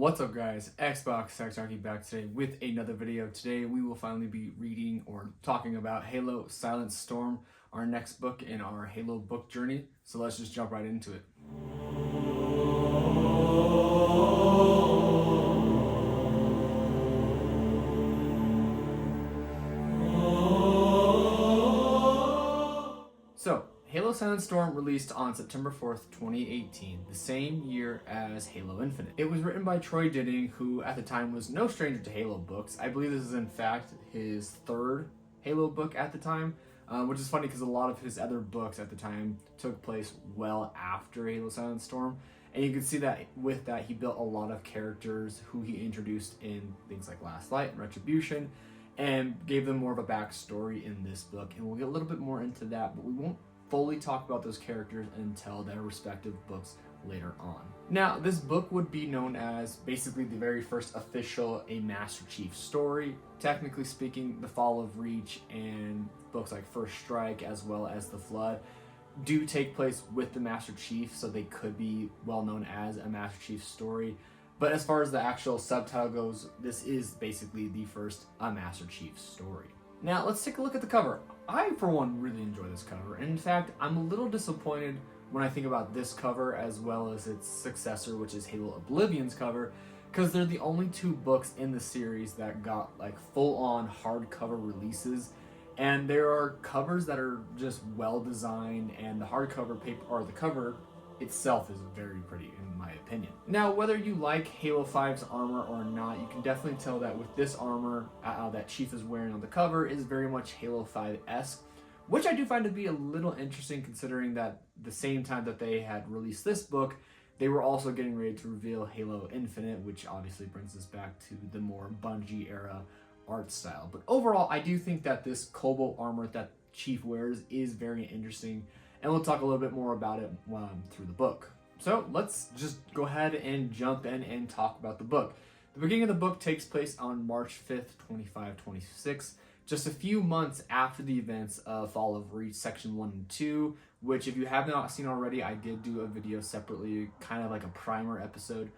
What's up guys, Xbox Saxarchy back today with another video. Today we will finally be reading or talking about Halo Silent Storm, our next book in our Halo book journey. So let's just jump right into it. So, Halo Silent Storm released on September 4th, 2018, the same year as Halo Infinite. It was written by Troy Denning, who at the time was no stranger to Halo books. I believe this is in fact his third Halo book at the time, which is funny because a lot of his other books at the time took place well after Halo Silent Storm. And you can see that with that he built a lot of characters who he introduced in things like Last Light and Retribution, and gave them more of a backstory in this book. And we'll get a little bit more into that, but we won't fully talk about those characters until their respective books later on. Now, this book would be known as basically the very first official A Master Chief story. Technically speaking, The Fall of Reach and books like First Strike as well as The Flood do take place with the Master Chief, so they could be well known as a Master Chief story. But as far as the actual subtitle goes, this is basically the first A Master Chief story. Now, let's take a look at the cover. I, for one, really enjoy this cover. And in fact, I'm a little disappointed when I think about this cover as well as its successor, which is Halo Oblivion's cover, because they're the only two books in the series that got like full-on hardcover releases. And there are covers that are just well designed, and the hardcover paper, or the cover itself, is very pretty in my opinion. Now, whether you like Halo 5's armor or not, you can definitely tell that with this armor that Chief is wearing on the cover is very much Halo 5-esque, which I do find to be a little interesting considering that the same time that they had released this book, they were also getting ready to reveal Halo Infinite, which obviously brings us back to the more Bungie era art style. But overall, I do think that this Cobalt armor that Chief wears is very interesting, and we'll talk a little bit more about it through the book. So let's just go ahead and jump in and talk about the book. The beginning of the book takes place on March 5th, 2526, just a few months after the events of Fall of Reach Section 1 and 2, which if you have not seen already, I did do a video separately, kind of like a primer episode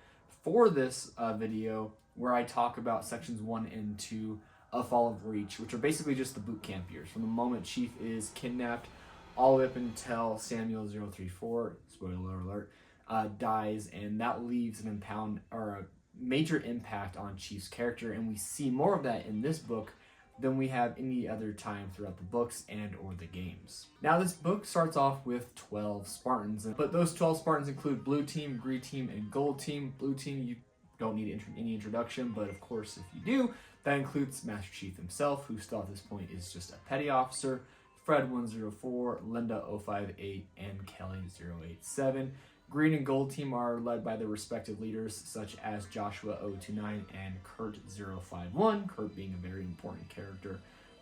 for this video, where I talk about Sections 1 and 2 of Fall of Reach, which are basically just the boot camp years, from the moment Chief is kidnapped all the way up until Samuel 034, spoiler alert, dies, and that leaves a major impact on Chief's character, and we see more of that in this book than we have any other time throughout the books and or the games. Now, this book starts off with 12 Spartans, but those 12 Spartans include Blue Team, Green Team, and Gold Team. Blue Team, you don't need any introduction, but of course, if you do, that includes Master Chief himself, who still at this point is just a petty officer, Fred 104, Linda 058, and Kelly 087. Green and Gold Team are led by their respective leaders, such as Joshua 029 and Kurt 051, Kurt being a very important character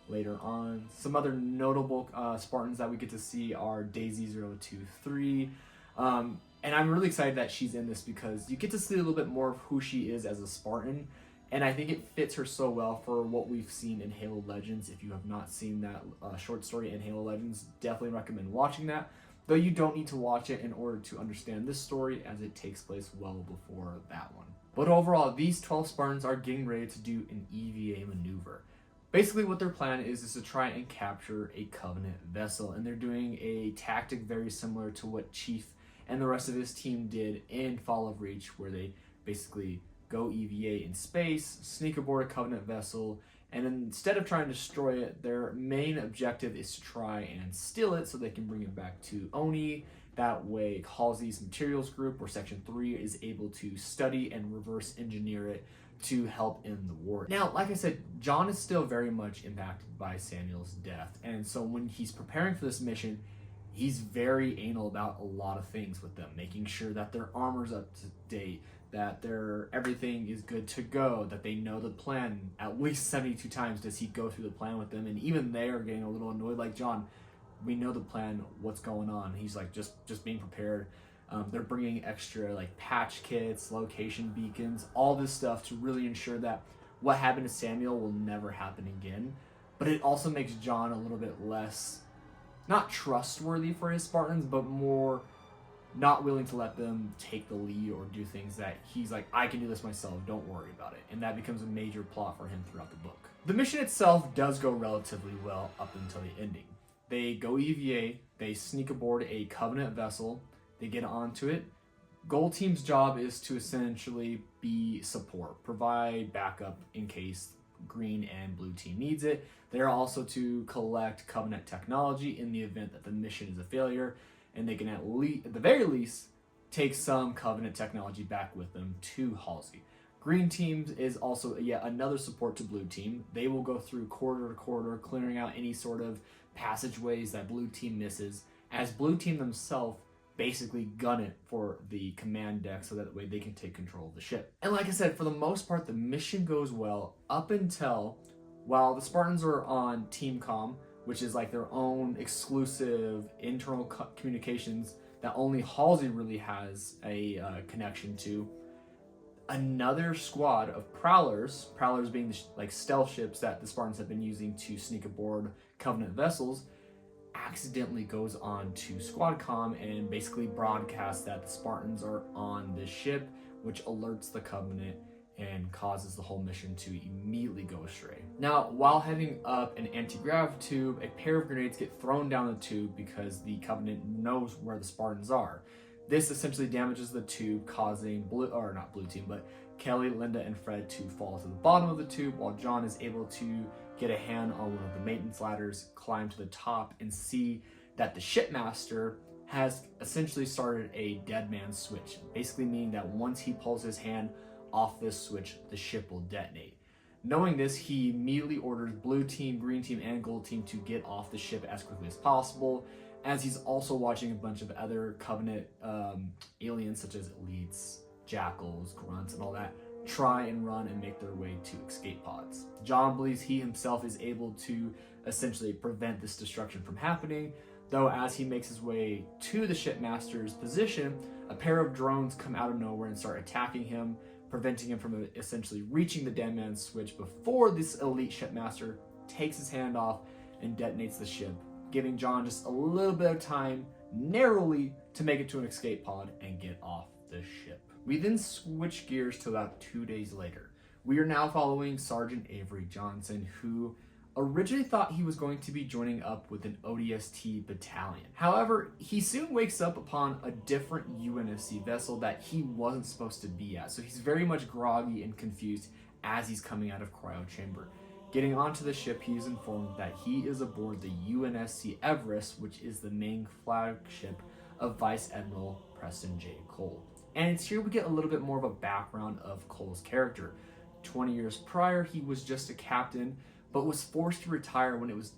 later on. Some other notable Spartans that we get to see are Daisy 023, and I'm really excited that she's in this because you get to see a little bit more of who she is as a Spartan. And I think it fits her so well for what we've seen in Halo Legends. If you have not seen that short story in Halo Legends, definitely recommend watching that. Though you don't need to watch it in order to understand this story, as it takes place well before that one. But overall, these 12 Spartans are getting ready to do an EVA maneuver. Basically what their plan is to try and capture a Covenant vessel. And they're doing a tactic very similar to what Chief and the rest of his team did in Fall of Reach, where they basically go EVA in space, sneak aboard a Covenant vessel, and instead of trying to destroy it, their main objective is to try and steal it so they can bring it back to Oni. That way, Halsey's materials group, or Section 3, is able to study and reverse engineer it to help in the war. Now, like I said, John is still very much impacted by Samuel's death, and so when he's preparing for this mission, he's very anal about a lot of things with them, making sure that their armor's up to date, that everything is good to go, that they know the plan. At least 72 times does he go through the plan with them, and even they are getting a little annoyed, like, John, we know the plan, what's going on? He's like, just being prepared. They're bringing extra like patch kits, location beacons, all this stuff to really ensure that what happened to Samuel will never happen again. But it also makes John a little bit less, not trustworthy for his Spartans, but more not willing to let them take the lead or do things that he's like, I can do this myself, don't worry about it. And that becomes a major plot for him throughout the book. The mission itself does go relatively well up until the ending. They go EVA, they sneak aboard a Covenant vessel, they get onto it. Gold Team's job is to essentially be support, provide backup in case Green and Blue Team needs it. They're also to collect Covenant technology in the event that the mission is a failure, and they can at the very least take some Covenant technology back with them to Halsey. Green Team is also yet another support to Blue Team. They will go through corridor to corridor, clearing out any sort of passageways that Blue Team misses, as Blue Team themselves basically gun it for the command deck so that way they can take control of the ship. And like I said, for the most part, the mission goes well up until while the Spartans are on Team Comm, which is like their own exclusive internal communications that only Halsey really has a connection to. Another squad of prowlers being the like stealth ships that the Spartans have been using to sneak aboard Covenant vessels, accidentally goes on to squad comm and basically broadcasts that the Spartans are on this ship, which alerts the Covenant and causes the whole mission to immediately go astray. Now, while heading up an anti-grav tube, a pair of grenades get thrown down the tube because the Covenant knows where the Spartans are. This essentially damages the tube, causing Kelly, Linda, and Fred to fall to the bottom of the tube, while John is able to get a hand on one of the maintenance ladders, climb to the top, and see that the shipmaster has essentially started a dead man switch, basically meaning that once he pulls his hand off this switch, the ship will detonate. Knowing this, he immediately orders Blue Team, Green Team, and Gold Team to get off the ship as quickly as possible, as he's also watching a bunch of other Covenant aliens such as elites, jackals, grunts, and all that try and run and make their way to escape pods. John believes he himself is able to essentially prevent this destruction from happening, though as he makes his way to the shipmaster's position, a pair of drones come out of nowhere and start attacking him, preventing him from essentially reaching the dead man switch before this elite shipmaster takes his hand off and detonates the ship, giving John just a little bit of time, narrowly, to make it to an escape pod and get off the ship. We then switch gears to about 2 days later. We are now following Sergeant Avery Johnson, who originally thought he was going to be joining up with an ODST battalion. However, he soon wakes up upon a different UNSC vessel that he wasn't supposed to be at, so he's very much groggy and confused as he's coming out of cryo chamber. Getting onto the ship, he is informed that he is aboard the UNSC Everest, which is the main flagship of Vice Admiral Preston J. Cole. And it's here we get a little bit more of a background of Cole's character. 20 years prior, he was just a captain, but was forced to retire when it was,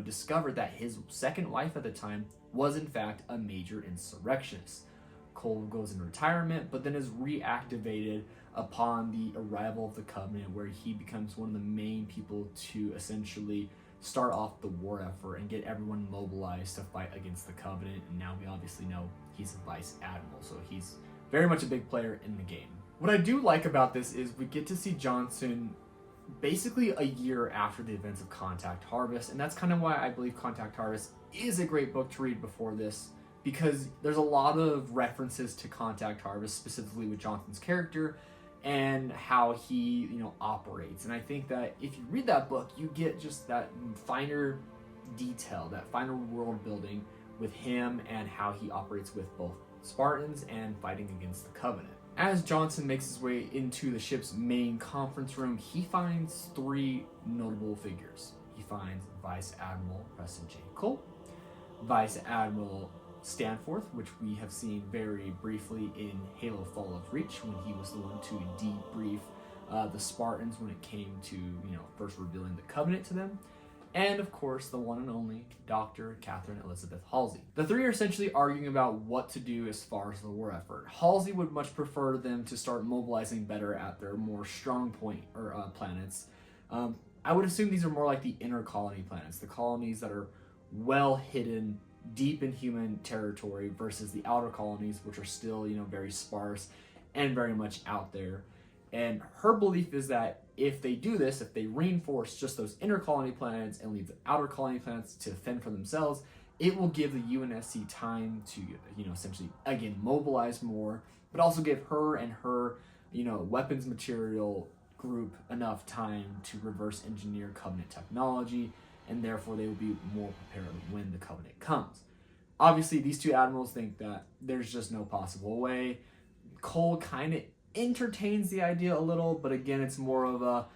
discovered that his second wife at the time was in fact a major insurrectionist. Cole goes in retirement, but then is reactivated upon the arrival of the Covenant, where he becomes one of the main people to essentially start off the war effort and get everyone mobilized to fight against the Covenant. And now we obviously know he's a vice admiral, so he's very much a big player in the game. What I do like about this is we get to see Johnson basically a year after the events of Contact Harvest, and that's kind of why I believe Contact Harvest is a great book to read before this, because there's a lot of references to Contact Harvest, specifically with Johnson's character and how he, operates. And I think that if you read that book, you get just that finer detail, that finer world building with him and how he operates with both Spartans and fighting against the Covenant. As Johnson makes his way into the ship's main conference room, he finds three notable figures. He finds Vice Admiral Preston J. Cole, Vice Admiral Stanforth, which we have seen very briefly in Halo Fall of Reach, when he was the one to debrief the Spartans when it came to, first revealing the Covenant to them. And of course, the one and only Dr. Catherine Elizabeth Halsey. The three are essentially arguing about what to do as far as the war effort. Halsey would much prefer them to start mobilizing better at their more strong point or planets. I would assume these are more like the inner colony planets, the colonies that are well hidden deep in human territory, versus the outer colonies, which are still, very sparse and very much out there. And her belief is that if they do this, if they reinforce just those inner colony planets and leave the outer colony planets to fend for themselves, it will give the UNSC time to, essentially, again, mobilize more, but also give her and her, weapons material group enough time to reverse engineer Covenant technology, and therefore they will be more prepared when the Covenant comes. Obviously, these two admirals think that there's just no possible way. Cole kind of entertains the idea a little, but again, it's more of a,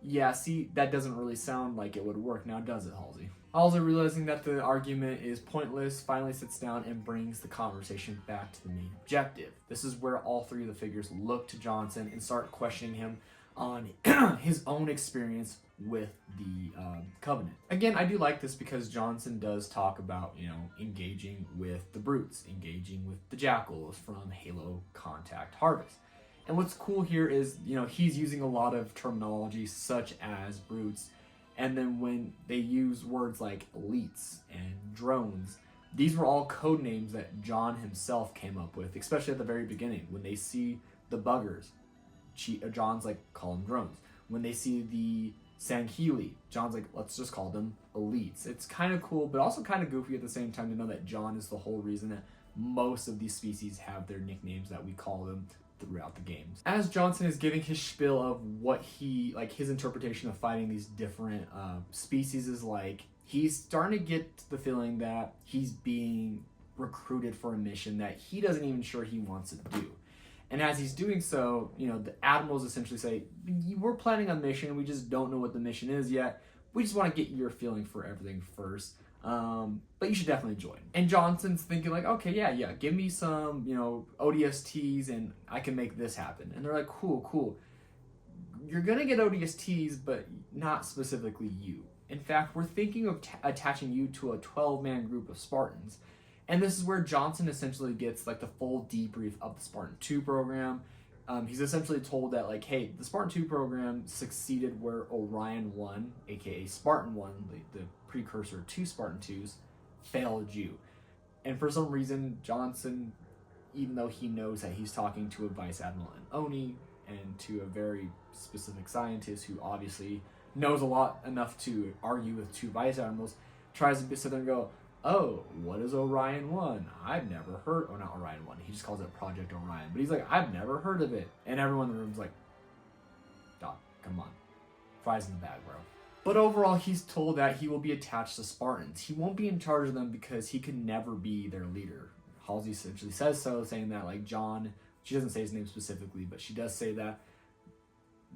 yeah, see, that doesn't really sound like it would work now, does it, Halsey? Halsey, realizing that the argument is pointless, finally sits down and brings the conversation back to the main objective. This is where all three of the figures look to Johnson and start questioning him on his own experience with the Covenant. Again, I do like this because Johnson does talk about, engaging with the brutes, engaging with the jackals from Halo Contact Harvest. And what's cool here is, he's using a lot of terminology such as brutes, and then when they use words like elites and drones, these were all code names that John himself came up with, especially at the very beginning. When they see the buggers, John's like, call them drones. When they see the Sangheli, John's like, let's just call them elites. It's kind of cool, but also kind of goofy at the same time to know that John is the whole reason that most of these species have their nicknames that we call them throughout the games. As Johnson is giving his spiel of what his interpretation of fighting these different species is like, he's starting to get the feeling that he's being recruited for a mission that he doesn't even sure he wants to do. And as he's doing so, the admirals essentially say, we're planning a mission, we just don't know what the mission is yet. We just want to get your feeling for everything first. But you should definitely join. And Johnson's thinking like, okay, yeah, give me some, ODSTs and I can make this happen. And they're like, cool. You're gonna get ODSTs, but not specifically you. In fact, we're thinking of attaching you to a 12-man group of Spartans. And this is where Johnson essentially gets like the full debrief of the Spartan 2 program. He's essentially told that like, hey, the Spartan 2 program succeeded where Orion 1, aka Spartan 1, the precursor to Spartan 2s, failed you. And for some reason, Johnson, even though he knows that he's talking to a Vice Admiral and Oni, and to a very specific scientist who obviously knows a lot enough to argue with two Vice Admirals, tries to sit there and go, oh, what is Orion 1? I've never heard, or not Orion 1, he just calls it Project Orion, but he's like, I've never heard of it. And everyone in the room's like, Doc, come on. Fries in the bag, bro. But overall, he's told that he will be attached to Spartans. He won't be in charge of them because he could never be their leader. Halsey essentially says so, saying that like John, she doesn't say his name specifically, but she does say that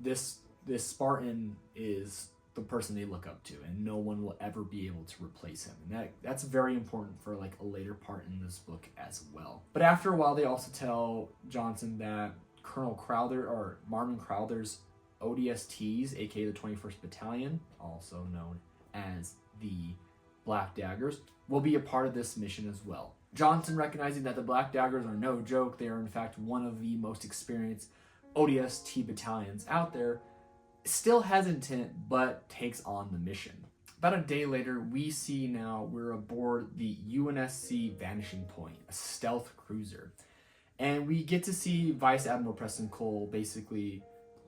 this Spartan is the person they look up to, and no one will ever be able to replace him. And that's very important for like a later part in this book as well. But after a while, they also tell Johnson that Colonel Crowther, or Marvin Crowther's ODSTs, aka the 21st Battalion, also known as the Black Daggers, will be a part of this mission as well. Johnson, recognizing that the Black Daggers are no joke, they are in fact one of the most experienced ODST battalions out there, still hesitant, but takes on the mission. About a day later, we see now we're aboard the UNSC Vanishing Point, a stealth cruiser. And we get to see Vice Admiral Preston Cole basically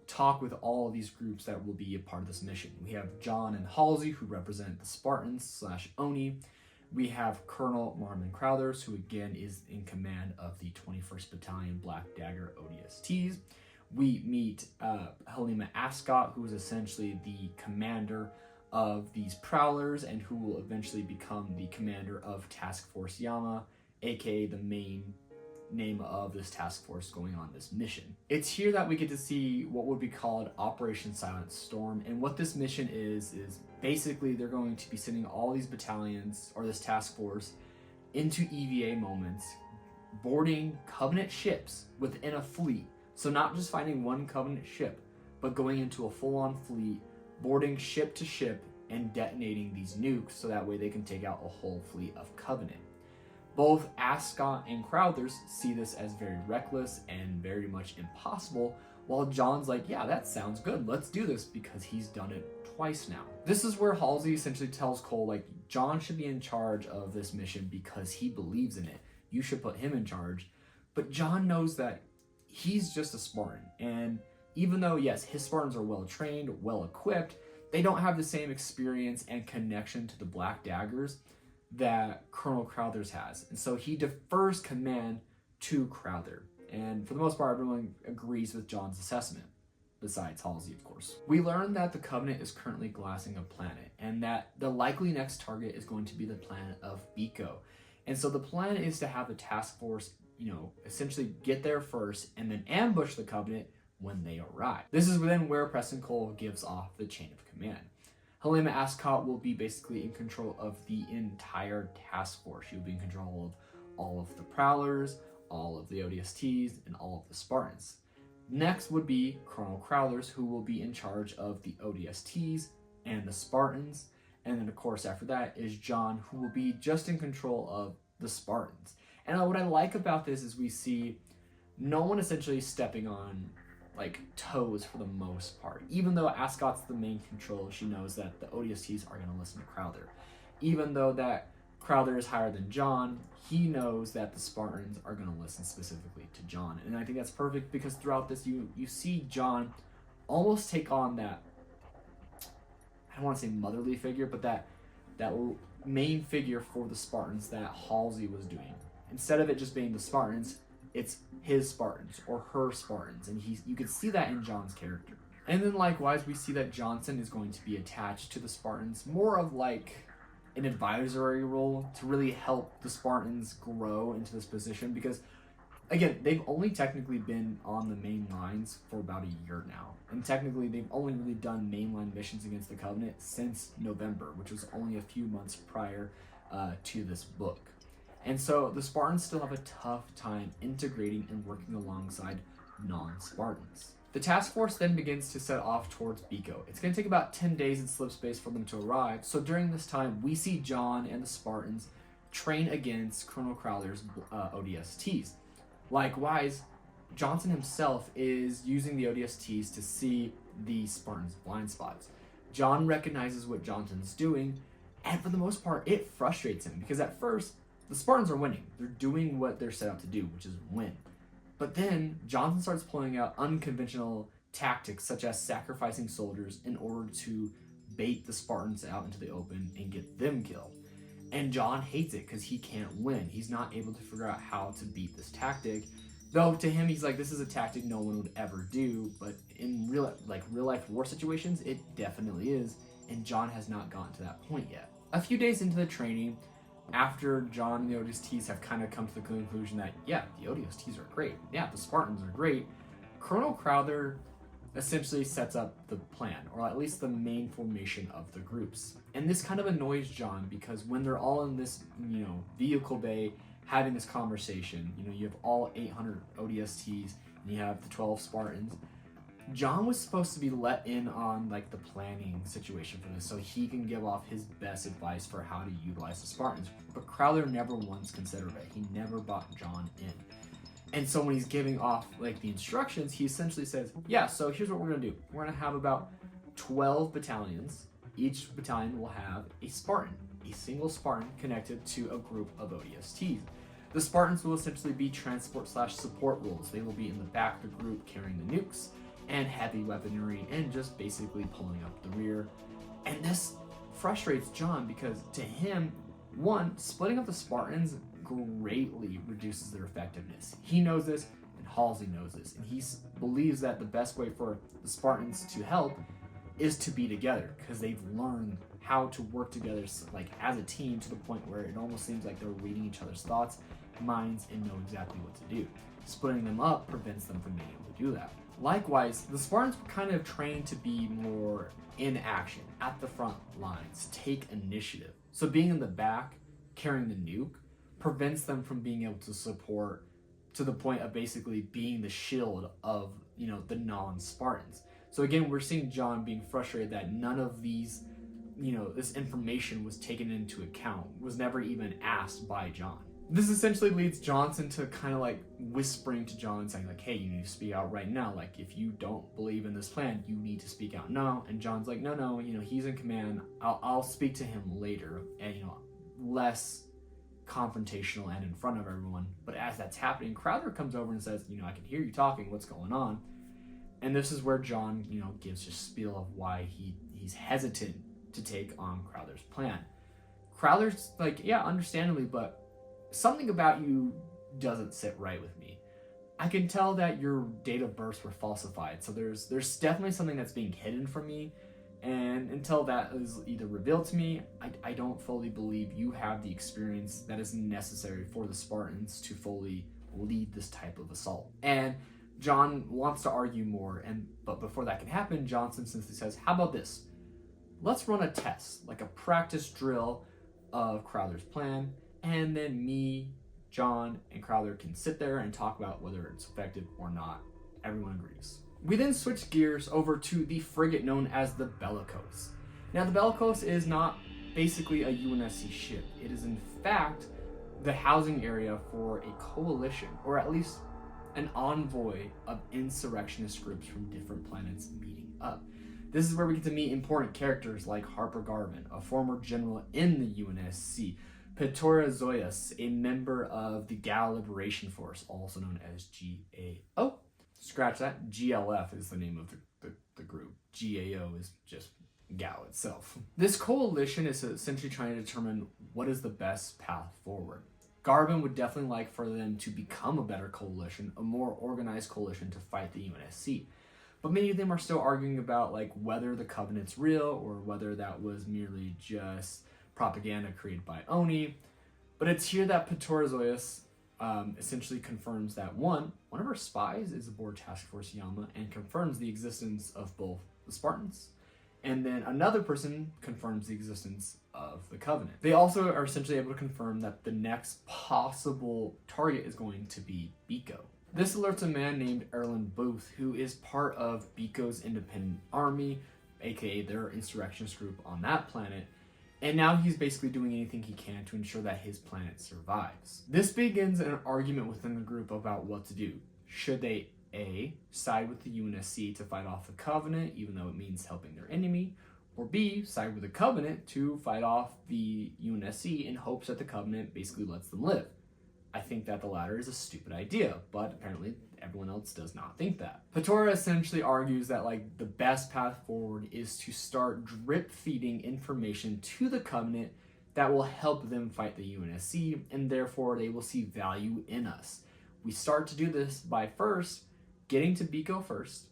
talk with all of these groups that will be a part of this mission. We have John and Halsey, who represent the Spartans / Oni. We have Colonel Marvin Crowthers, who again is in command of the 21st Battalion Black Dagger ODSTs. We meet Halima Ascot, who is essentially the commander of these Prowlers and who will eventually become the commander of Task Force Yama, aka the main name of this task force going on this mission. It's here that we get to see what would be called Operation Silent Storm, and what this mission is basically they're going to be sending all these battalions, or this task force, into EVA moments, boarding Covenant ships within a fleet. So not just finding one Covenant ship, but going into a full-on fleet, boarding ship to ship, and detonating these nukes so that way they can take out a whole fleet of Covenant. Both Ascot and Crowthers see this as very reckless and very much impossible, while John's like, yeah, that sounds good, let's do this, because he's done it twice now. This is where Halsey essentially tells Cole, like, John should be in charge of this mission because he believes in it. You should put him in charge. But John knows that he's just a Spartan, and even though, yes, his Spartans are well-trained, well-equipped, they don't have the same experience and connection to the Black Daggers. that Colonel Crowthers has. And so he defers command to Crowther. And for the most part, everyone agrees with John's assessment, besides Halsey, of course. We learn that the Covenant is currently glassing a planet, and that the likely next target is going to be the planet of Biko. And so the plan is to have the task force, essentially get there first and then ambush the Covenant when they arrive. This is then where Preston Cole gives off the chain of command. Helena Ascot will be basically in control of the entire task force. She will be in control of all of the Prowlers, all of the ODSTs, and all of the Spartans. Next would be Colonel Crowthers, who will be in charge of the ODSTs and the Spartans. And then, of course, after that is John, who will be just in control of the Spartans. And what I like about this is we see no one essentially stepping on toes for the most part. Even though Ascot's the main control, she knows that the ODSTs are going to listen to Crowther. Even though that Crowther is higher than John, he knows that the Spartans are going to listen specifically to John. And I think that's perfect because throughout this, you see John almost take on that, I don't want to say motherly figure, but that main figure for the Spartans that Halsey was doing. Instead of it just being the Spartans, it's his Spartans or her Spartans, and you can see that in John's character. And then likewise, we see that Johnson is going to be attached to the Spartans, more of an advisory role to really help the Spartans grow into this position, because again, they've only technically been on the main lines for about a year now, and technically they've only really done mainline missions against the Covenant since November, which was only a few months prior to this book. And so the Spartans still have a tough time integrating and working alongside non-Spartans. The task force then begins to set off towards Biko. It's going to take about 10 days in slip space for them to arrive, so during this time, we see John and the Spartans train against Colonel Crowther's ODSTs. Likewise, Johnson himself is using the ODSTs to see the Spartans' blind spots. John recognizes what Johnson's doing, and for the most part, it frustrates him, because at first, the Spartans are winning. They're doing what they're set out to do, which is win. But then Johnson starts pulling out unconventional tactics, such as sacrificing soldiers in order to bait the Spartans out into the open and get them killed. And John hates it because he can't win. He's not able to figure out how to beat this tactic. Though to him, he's like, this is a tactic no one would ever do. But in real life war situations, it definitely is. And John has not gotten to that point yet. A few days into the training, after John and the ODSTs have kind of come to the conclusion that, yeah, the ODSTs are great. Yeah, the Spartans are great. Colonel Crowther essentially sets up the plan, or at least the main formation of the groups. And this kind of annoys John because when they're all in this, vehicle bay having this conversation, you have all 800 ODSTs and you have the 12 Spartans. John was supposed to be let in on the planning situation for this so he can give off his best advice for how to utilize the Spartans. But Crowther never once considered it. He never brought John in. And so when he's giving off the instructions, he essentially says, yeah, so here's what we're going to do. We're going to have about 12 battalions. Each battalion will have a Spartan, a single Spartan connected to a group of ODSTs. The Spartans will essentially be transport/support roles. They will be in the back of the group carrying the nukes and heavy weaponry and just basically pulling up the rear. And this frustrates John because to him, one, splitting up the Spartans greatly reduces their effectiveness. He knows this and Halsey knows this, and he believes that the best way for the Spartans to help is to be together because they've learned how to work together as a team to the point where it almost seems like they're reading each other's thoughts, minds, and know exactly what to do. Splitting them up prevents them from being able to do that. Likewise, the Spartans were kind of trained to be more in action, at the front lines, take initiative. So being in the back, carrying the nuke, prevents them from being able to support to the point of basically being the shield of, the non-Spartans. So again, we're seeing John being frustrated that none of these, this information was taken into account, was never even asked by John. This essentially leads Johnson to kind of whispering to John, saying hey, you need to speak out right now. If you don't believe in this plan, you need to speak out now. And John's like, no, he's in command. I'll speak to him later, and less confrontational and in front of everyone. But as that's happening, Crowther comes over and says, I can hear you talking. What's going on? And this is where John, gives his spiel of why he's hesitant to take on Crowther's plan. Crowther's like, yeah, understandably, but something about you doesn't sit right with me. I can tell that your date of births were falsified, so there's definitely something that's being hidden from me, and until that is either revealed to me, I don't fully believe you have the experience that is necessary for the Spartans to fully lead this type of assault. And John wants to argue more, but before that can happen, Johnson simply says, how about this? Let's run a test, like a practice drill of Crowther's plan, and then me, John, and Crowther can sit there and talk about whether it's effective or not. Everyone agrees. We then switch gears over to the frigate known as the Bellicose. Now, the Bellicose is not basically a UNSC ship. It is, in fact, the housing area for a coalition, or at least an envoy of insurrectionist groups from different planets meeting up. This is where we get to meet important characters like Harper Garvin, a former general in the UNSC, Petora Zoyas, a member of the Gal Liberation Force, also known as GAO. Scratch that. GLF is the name of the group. GAO is just Gal itself. This coalition is essentially trying to determine what is the best path forward. Garvin would definitely like for them to become a better coalition, a more organized coalition to fight the UNSC. But many of them are still arguing about like whether the Covenant's real or whether that was merely just propaganda created by Oni. But it's here that Petora Zoyas essentially confirms that one of her spies is aboard Task Force Yama and confirms the existence of both the Spartans, and then another person confirms the existence of the Covenant. They also are essentially able to confirm that the next possible target is going to be Biko. This alerts a man named Erland Booth, who is part of Biko's independent army, aka their insurrectionist group on that planet, and now he's basically doing anything he can to ensure that his planet survives. This begins an argument within the group about what to do. Should they A, side with the UNSC to fight off the Covenant, even though it means helping their enemy, or B, side with the Covenant to fight off the UNSC in hopes that the Covenant basically lets them live? I think that the latter is a stupid idea, but apparently everyone else does not think that. Petora essentially argues that like the best path forward is to start drip feeding information to the Covenant that will help them fight the UNSC, and therefore they will see value in us. We start to do this by first getting to Biko first,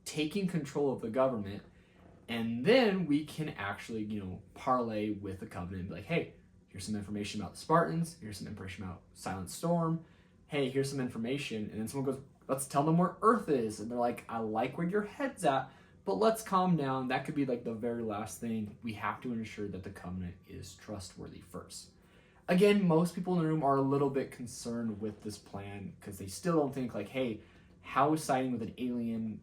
taking control of the government, and then we can actually, parlay with the Covenant and be like, hey, here's some information about the Spartans, here's some information about Silent Storm, hey, here's some information, and then someone goes, let's tell them where Earth is, and they're like, I like where your head's at, but let's calm down. That could be like the very last thing. We have to ensure that the Covenant is trustworthy first. Again, most people in the room are a little bit concerned with this plan because they still don't think like, hey, how is siding with an alien,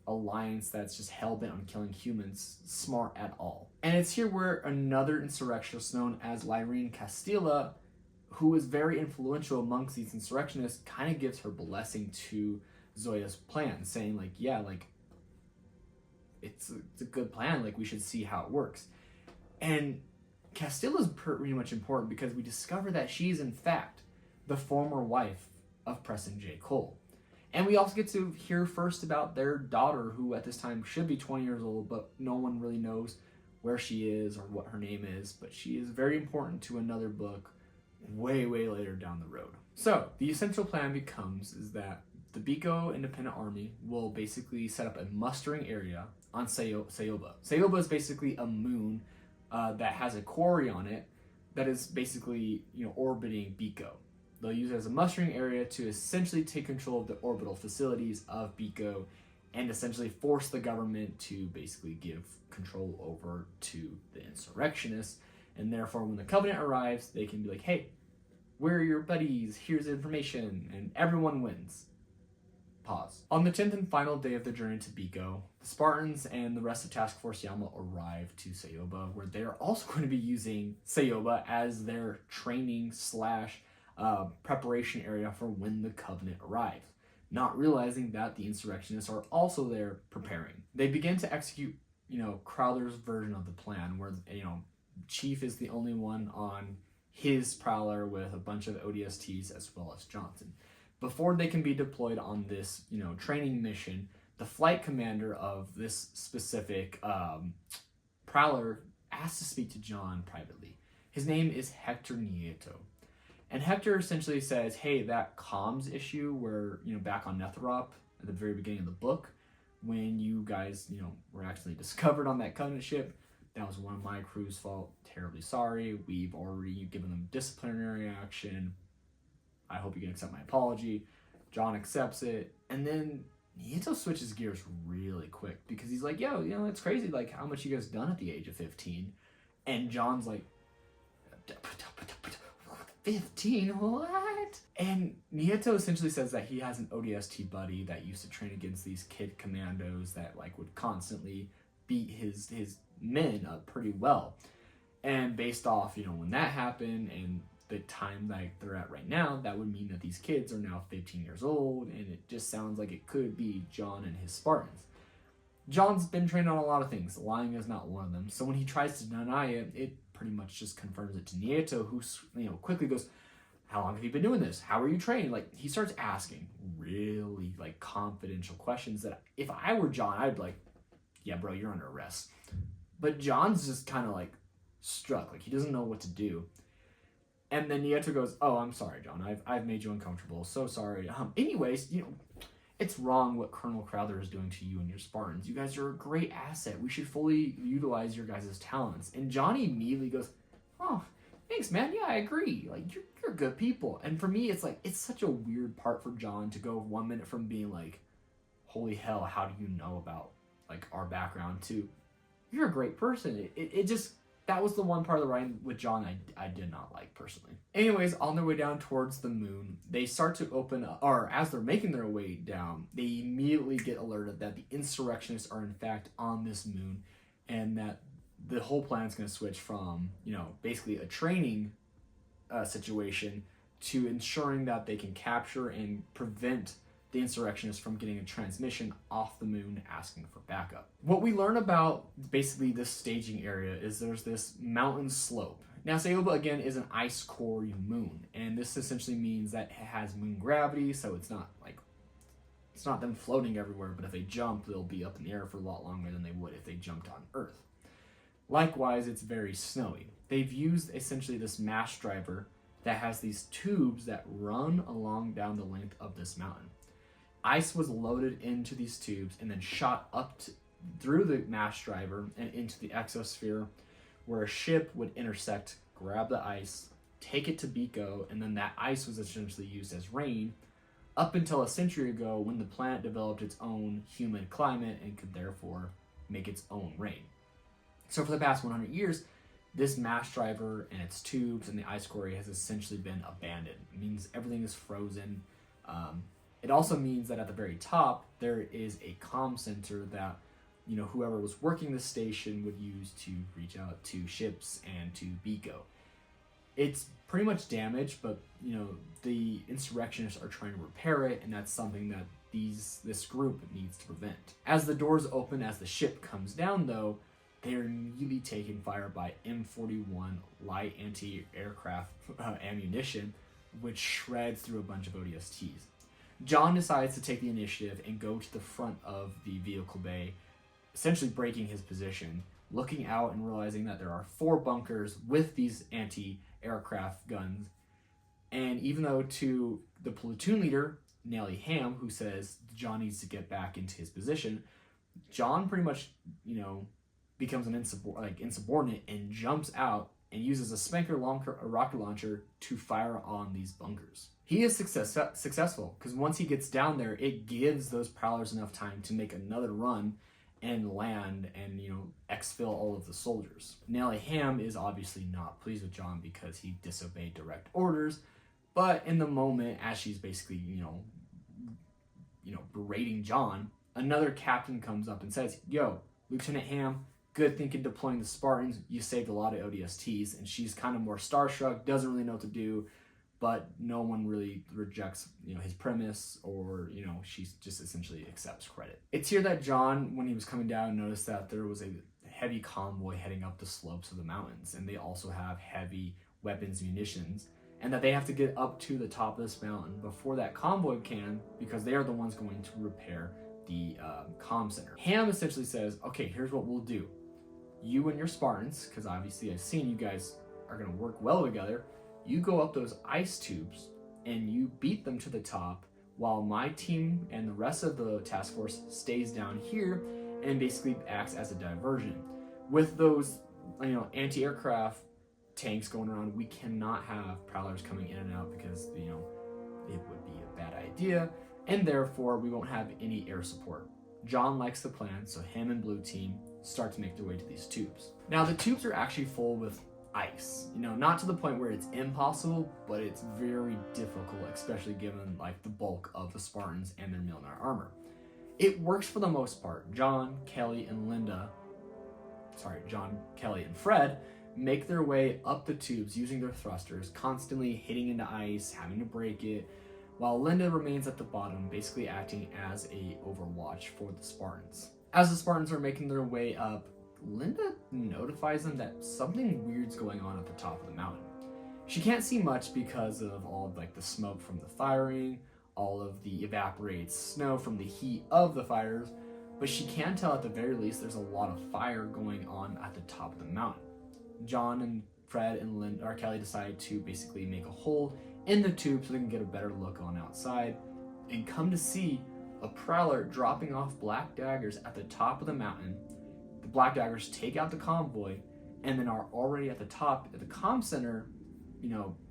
alliance that's just hell-bent on killing humans smart at all? And it's here where another insurrectionist known as Lyrene Castilla, who is very influential amongst these insurrectionists, kind of gives her blessing to Zoya's plan, saying like, yeah, like it's a good plan, like we should see how it works. And Castilla's pretty much important because we discover that she's in fact the former wife of Preston J. Cole. And we also get to hear first about their daughter, who at this time should be 20 years old, but no one really knows where she is or what her name is, but she is very important to another book way, way later down the road. So the essential plan is that the Biko Independent Army will basically set up a mustering area on Sayoba. Sayoba is basically a moon that has a quarry on it that is basically, orbiting Biko. They'll use it as a mustering area to essentially take control of the orbital facilities of Biko and essentially force the government to basically give control over to the insurrectionists. And therefore, when the Covenant arrives, they can be like, hey, we're your buddies, here's information, and everyone wins. Pause. On the 10th and final day of the journey to Biko, the Spartans and the rest of Task Force Yama arrive to Sayoba, where they're also going to be using Sayoba as their training / preparation area for when the Covenant arrives, not realizing that the insurrectionists are also there preparing. They begin to execute, Crowther's version of the plan, where, Chief is the only one on his prowler with a bunch of ODSTs as well as Johnson. Before they can be deployed on this, training mission, the flight commander of this specific prowler asks to speak to John privately. His name is Hector Nieto. And Hector essentially says, hey, that comms issue where, back on Netherop at the very beginning of the book, when you guys, were actually discovered on that Covenant ship, that was one of my crew's fault. Terribly sorry. We've already given them disciplinary action. I hope you can accept my apology. John accepts it. And then Nieto switches gears really quick because he's like, yo, it's crazy, like, how much you guys done at the age of 15. And John's like, 15? What? And Nieto essentially says that he has an ODST buddy that used to train against these kid commandos that, like, would constantly beat his men up pretty well. And based off, when that happened and the time that they're at right now, that would mean that these kids are now 15 years old, and it just sounds like it could be John and his Spartans. John's been trained on a lot of things. Lying is not one of them. So when he tries to deny it, it pretty much just confirms it to Nieto, who quickly goes, how long have you been doing this? How are you trained? Like, he starts asking really, like, confidential questions that if I were John, I'd be like, yeah, bro, you're under arrest. But John's just kind of, like, struck. Like, he doesn't know what to do. And then Nieto goes, oh, I'm sorry, John. I've made you uncomfortable. So sorry. Anyways, it's wrong what Colonel Crowther is doing to you and your Spartans. You guys are a great asset. We should fully utilize your guys' talents. And Johnny immediately goes, oh, thanks, man. Yeah, I agree. Like, you're good people. And for me, it's like, it's such a weird part for John to go 1 minute from being like, holy hell, how do you know about, like, our background, to you're a great person. It just, that was the one part of the writing with John I did not like personally. Anyways, on their way down towards the moon, they start to open up, or as they're making their way down, they immediately get alerted that the insurrectionists are in fact on this moon, and that the whole planet's going to switch from, basically a training situation to ensuring that they can capture and prevent the insurrectionists from getting a transmission off the moon asking for backup. What we learn about basically this staging area is there's this mountain slope. Now, Sayoba, again, is an ice core moon, and this essentially means that it has moon gravity, so it's not them floating everywhere, but if they jump, they'll be up in the air for a lot longer than they would if they jumped on Earth. Likewise, it's very snowy. They've used essentially this mass driver that has these tubes that run along down the length of this mountain. Ice was loaded into these tubes and then shot up through the mass driver and into the exosphere, where a ship would intersect, grab the ice, take it to Biko, and then that ice was essentially used as rain up until a century ago, when the planet developed its own humid climate and could therefore make its own rain. So for the past 100 years, this mass driver and its tubes and the ice core has essentially been abandoned. It means everything is frozen. It also means that at the very top, there is a comm center that, whoever was working the station would use to reach out to ships and to Biko. It's pretty much damaged, but, the insurrectionists are trying to repair it, and that's something that this group needs to prevent. As the doors open, as the ship comes down, though, they are immediately taken fire by M41 light anti-aircraft ammunition, which shreds through a bunch of ODSTs. John decides to take the initiative and go to the front of the vehicle bay, essentially breaking his position, looking out and realizing that there are 4 bunkers with these anti-aircraft guns. And even though to the platoon leader, Nellie Ham, who says John needs to get back into his position, John pretty much, becomes an insubordinate and jumps out and uses a Spanker rocket launcher to fire on these bunkers. He is successful because once he gets down there, it gives those prowlers enough time to make another run and land and, exfil all of the soldiers. Nellie Ham is obviously not pleased with John because he disobeyed direct orders, but in the moment, as she's basically, berating John, another captain comes up and says, yo, Lieutenant Ham, good thinking deploying the Spartans. You saved a lot of ODSTs. And she's kind of more starstruck, doesn't really know what to do, but no one really rejects, his premise, or, she just essentially accepts credit. It's here that John, when he was coming down, noticed that there was a heavy convoy heading up the slopes of the mountains, and they also have heavy weapons, munitions, and that they have to get up to the top of this mountain before that convoy can, because they are the ones going to repair the comm center. Ham essentially says, okay, here's what we'll do. You and your Spartans, because obviously I've seen you guys are going to work well together. You go up those ice tubes and you beat them to the top, while my team and the rest of the task force stays down here and basically acts as a diversion. With those, anti-aircraft tanks going around, we cannot have prowlers coming in and out because, it would be a bad idea, and therefore we won't have any air support. John likes the plan, so him and blue team start to make their way to these tubes. Now, the tubes are actually full with ice, not to the point where it's impossible, but it's very difficult, especially given the bulk of the Spartans and their Mjolnir armor. It works for the most part. John, Kelly, and Fred make their way up the tubes using their thrusters, constantly hitting into ice, having to break it, while Linda remains at the bottom, basically acting as a overwatch for the Spartans. As the Spartans are making their way up, Linda notifies them that something weird's going on at the top of the mountain. She can't see much because of all of the smoke from the firing, all of the evaporated snow from the heat of the fires, but she can tell at the very least there's a lot of fire going on at the top of the mountain. John and Fred and Linda or Kelly decide to basically make a hole in the tube so they can get a better look on outside, and come to see a prowler dropping off black daggers at the top of the mountain. The black daggers take out the convoy and then are already at the top at the comm center,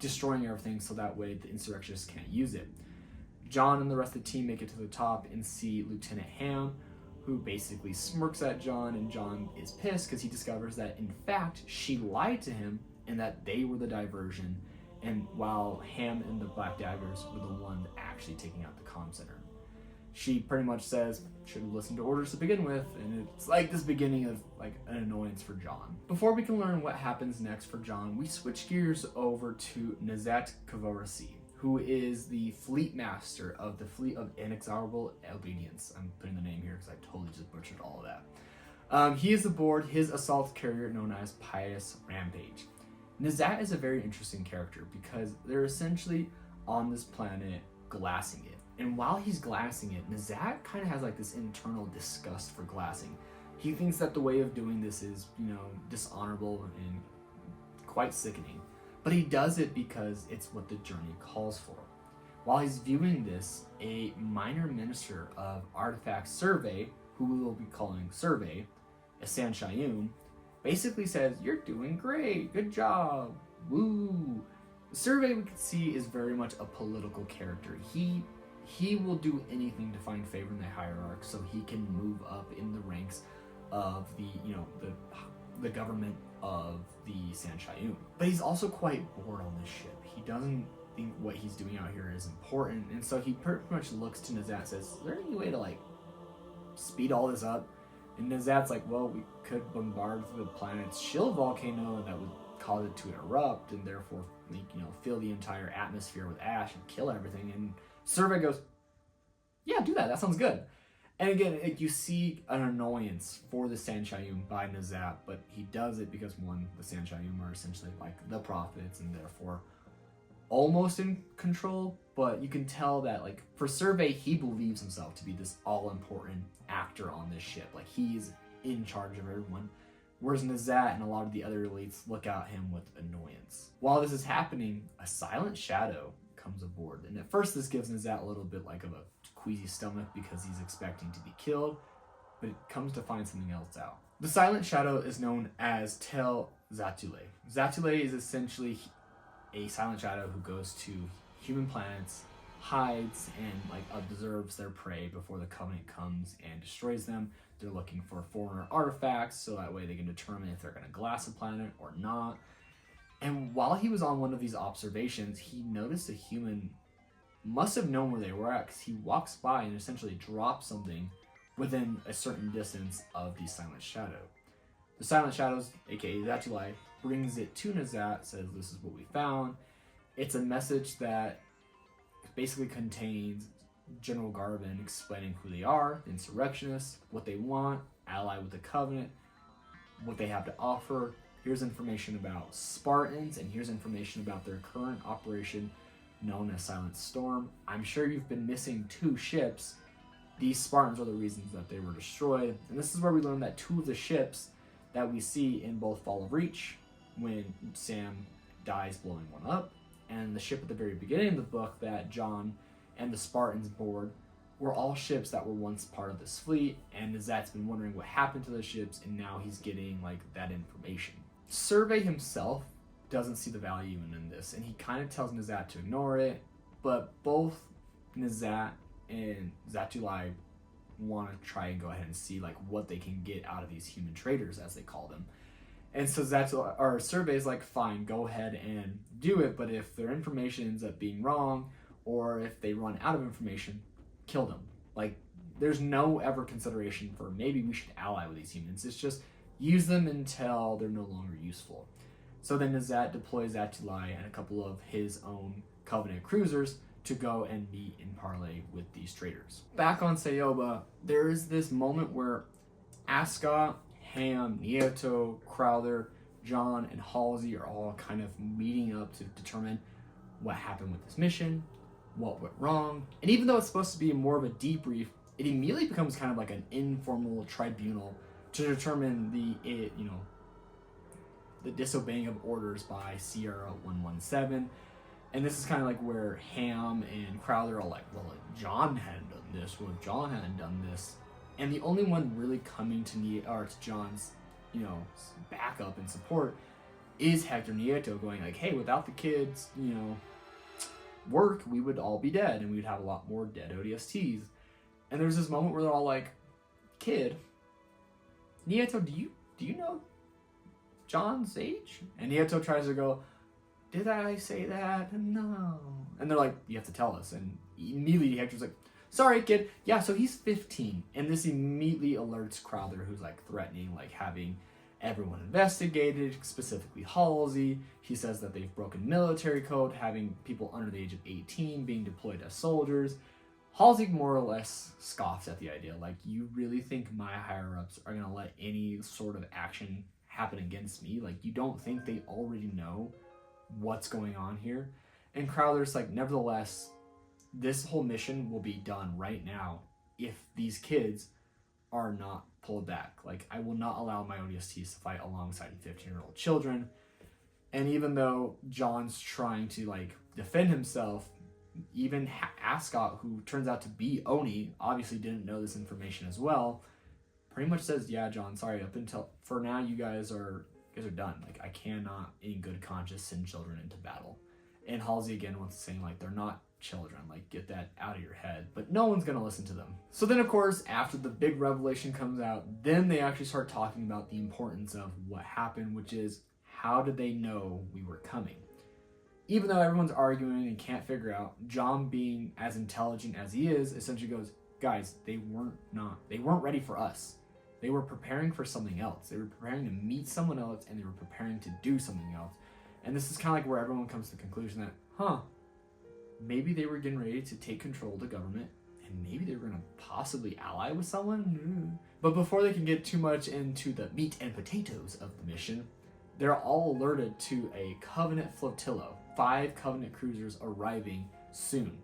destroying everything so that way the insurrectionists can't use it. John and the rest of the team make it to the top and see Lieutenant Ham, who basically smirks at John, and John is pissed because he discovers that in fact she lied to him and that they were the diversion, and while Ham and the Black Daggers were the one actually taking out the comm center. She pretty much says, should have listened to orders to begin with, and it's this beginning of an annoyance for John. Before we can learn what happens next for John, we switch gears over to Nazat Kvarasi, who is the fleet master of the Fleet of Inexorable Obedience. I'm putting the name here because I totally just butchered all of that. He is aboard his assault carrier known as Pious Rampage. Nazat is a very interesting character because they're essentially on this planet glassing it. And while he's glassing it, Nazat kind of has this internal disgust for glassing. He thinks that the way of doing this is, dishonorable and quite sickening. But he does it because it's what the journey calls for. While he's viewing this, a minor minister of Artifact Survey, who we will be calling Survey, a Sanshayun, basically says, "You're doing great, good job, woo." The Survey, we can see, is very much a political character. He will do anything to find favor in the hierarchy so he can move up in the ranks of the government of the Sanshayun. But he's also quite bored on this ship. He doesn't think what he's doing out here is important, and so he pretty much looks to Nazat and says, "Is there any way to speed all this up?" And Nazat's well, we could bombard the planet's shield volcano, and that would cause it to erupt, and therefore fill the entire atmosphere with ash and kill everything. And Survey goes, "Yeah, do that. That sounds good." And again, you see an annoyance for the Sanshayun by Nazat, but he does it because, one, the Sanshayun are essentially the prophets and therefore almost in control, but you can tell that for Survey, he believes himself to be this all-important actor on this ship. He's in charge of everyone, whereas Nazat and a lot of the other elites look at him with annoyance. While this is happening, a silent shadow comes aboard, and at first this gives Nazat a little bit of a queasy stomach because he's expecting to be killed, but it comes to find something else out. The silent shadow is known as Tel Zatule. Zatule is essentially a silent shadow who goes to human planets, hides, and observes their prey before the Covenant comes and destroys them. They're looking for foreigner artifacts so that way they can determine if they're going to glass a planet or not. And while he was on one of these observations, he noticed a human must have known where they were at because he walks by and essentially drops something within a certain distance of the silent shadow. The silent shadows, aka Zatulai, brings it to Nazat, says, "This is what we found." It's a message that basically contains General Garvin explaining who they are, the insurrectionists, what they want, ally with the Covenant, what they have to offer. Here's information about Spartans, and here's information about their current operation known as Silent Storm. I'm sure you've been missing 2 ships. These Spartans are the reasons that they were destroyed. And this is where we learn that 2 of the ships that we see in both Fall of Reach, when Sam dies blowing one up, and the ship at the very beginning of the book that John and the Spartans board were all ships that were once part of this fleet, and Nizat's been wondering what happened to those ships, and now he's getting like that information. Survey himself doesn't see the value in this, and he kind of tells Nizat to ignore it, but both Nizat and Zatulai want to try and go ahead and see like what they can get out of these human traders, as they call them. And so Survey's like, fine, go ahead and do it, but if their information ends up being wrong, or if they run out of information, kill them. Like, there's no ever consideration for maybe we should ally with these humans. It's just use them until they're no longer useful. So then Nizat deploys Zatulai and a couple of his own Covenant cruisers to go and meet and parley with these traders. Back on Sayoba, there is this moment where Ascot, Ham, Nieto, Crowther, John, and Halsey are all kind of meeting up to determine what happened with this mission, what went wrong, and even though it's supposed to be more of a debrief, it immediately becomes kind of like an informal tribunal to determine the disobeying of orders by Sierra 117. And this is kind of like where Ham and Crowther are like, well, if John hadn't done this, well, if John hadn't done this. And the only one really coming to John's, backup and support is Hector Nieto, going like, hey, without the kids, work, we would all be dead, and we'd have a lot more dead ODSTs. And there's this moment where they're all like, kid, Nieto, do you know John's age? And Nieto tries to go, did I say that? No. And they're like, you have to tell us. And immediately Hector's like, sorry, kid. Yeah, so he's 15. And this immediately alerts Crowther, who's like threatening, like having everyone investigated, specifically Halsey. He says that they've broken military code, having people under the age of 18 being deployed as soldiers. Halsey more or less scoffs at the idea. Like, you really think my higher-ups are going to let any sort of action happen against me? Like, you don't think they already know what's going on here? And Crowther's like, nevertheless, this whole mission will be done right now if these kids are not pulled back. Like, I will not allow my ODSTs to fight alongside 15-year-old children. And even though John's trying to like defend himself, even Ascot, who turns out to be Oni, obviously didn't know this information as well, pretty much says, yeah, John, sorry, up until for now you guys are done. Like, I cannot in good conscience send children into battle. And Halsey again wants to say, like, they're not children, like, get that out of your head. But no one's gonna listen to them. So then, of course, after the big revelation comes out, then they actually start talking about the importance of what happened, which is, how did they know we were coming? Even though everyone's arguing and can't figure out, John, being as intelligent as he is, essentially goes, guys, they weren't ready for us. They were preparing for something else. They were preparing to meet someone else, and they were preparing to do something else. And this is kind of like where everyone comes to the conclusion that, maybe they were getting ready to take control of the government, and maybe they were going to possibly ally with someone. But before they can get too much into the meat and potatoes of the mission, they're all alerted to a Covenant flotilla, 5 Covenant cruisers arriving soon.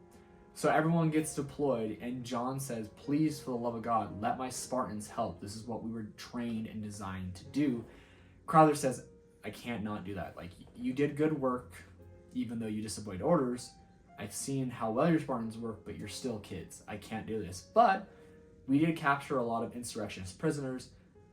So everyone gets deployed, and John says, please, for the love of God, let my Spartans help. This is what we were trained and designed to do. Crowther says, I can't not do that. Like, you did good work, even though you disobeyed orders. I've seen how well your Spartans work, but you're still kids. I can't do this. But we did capture a lot of insurrectionist prisoners.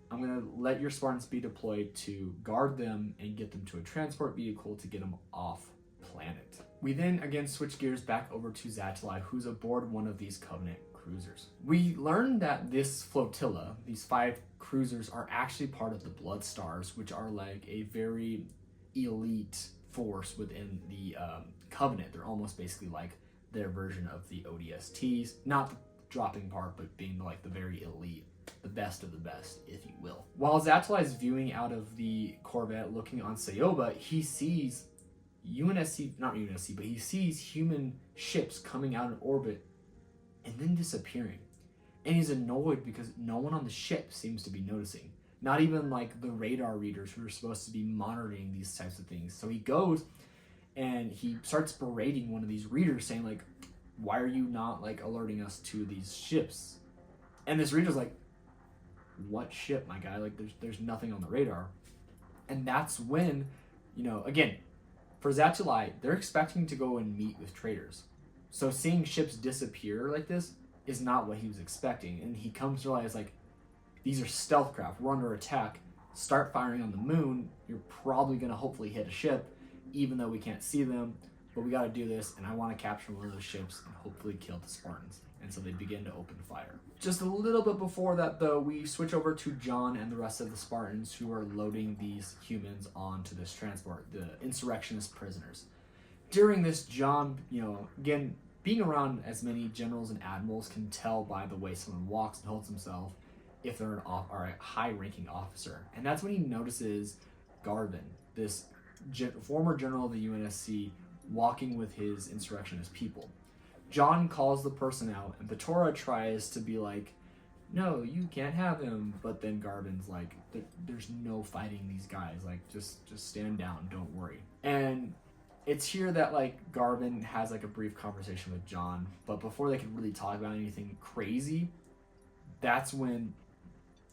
I'm going to let your Spartans be deployed to guard them and get them to a transport vehicle to get them off planet. We then again switch gears back over to Zatulai, who's aboard one of these Covenant cruisers. We learn that this flotilla, these 5 cruisers, are actually part of the Blood Stars, which are like a very elite force within the Covenant. They're almost basically like their version of the ODSTs, not the dropping part, but being like the very elite, the best of the best, if you will. While Zatulai is viewing out of the Corvette looking on Sayoba, he sees he sees human ships coming out in orbit and then disappearing. And he's annoyed because no one on the ship seems to be noticing. Not even like the radar readers who are supposed to be monitoring these types of things. So he goes and he starts berating one of these readers, saying like, why are you not like alerting us to these ships? And this reader's like, what ship, my guy? Like, there's nothing on the radar. And that's when Again, for Zatulai, they're expecting to go and meet with traders. So seeing ships disappear like this is not what he was expecting. And he comes to realize, like, these are stealth craft. We're under attack. Start firing on the moon. You're probably going to hopefully hit a ship, even though we can't see them. But we got to do this, and I want to capture one of those ships and hopefully kill the Spartans. And so they begin to open fire. Just a little bit before that, though, we switch over to John and the rest of the Spartans who are loading these humans onto this transport, the insurrectionist prisoners. During this, John, again, being around as many generals and admirals can tell by the way someone walks and holds himself if they're a high-ranking officer. And that's when he notices Garvin, this former general of the UNSC, walking with his insurrectionist people. John calls the person out, and Batora tries to be like, no, you can't have him. But then Garvin's like, there's no fighting these guys. Like, just stand down, don't worry. And it's here that, like, Garvin has, like, a brief conversation with John. But before they could really talk about anything crazy, that's when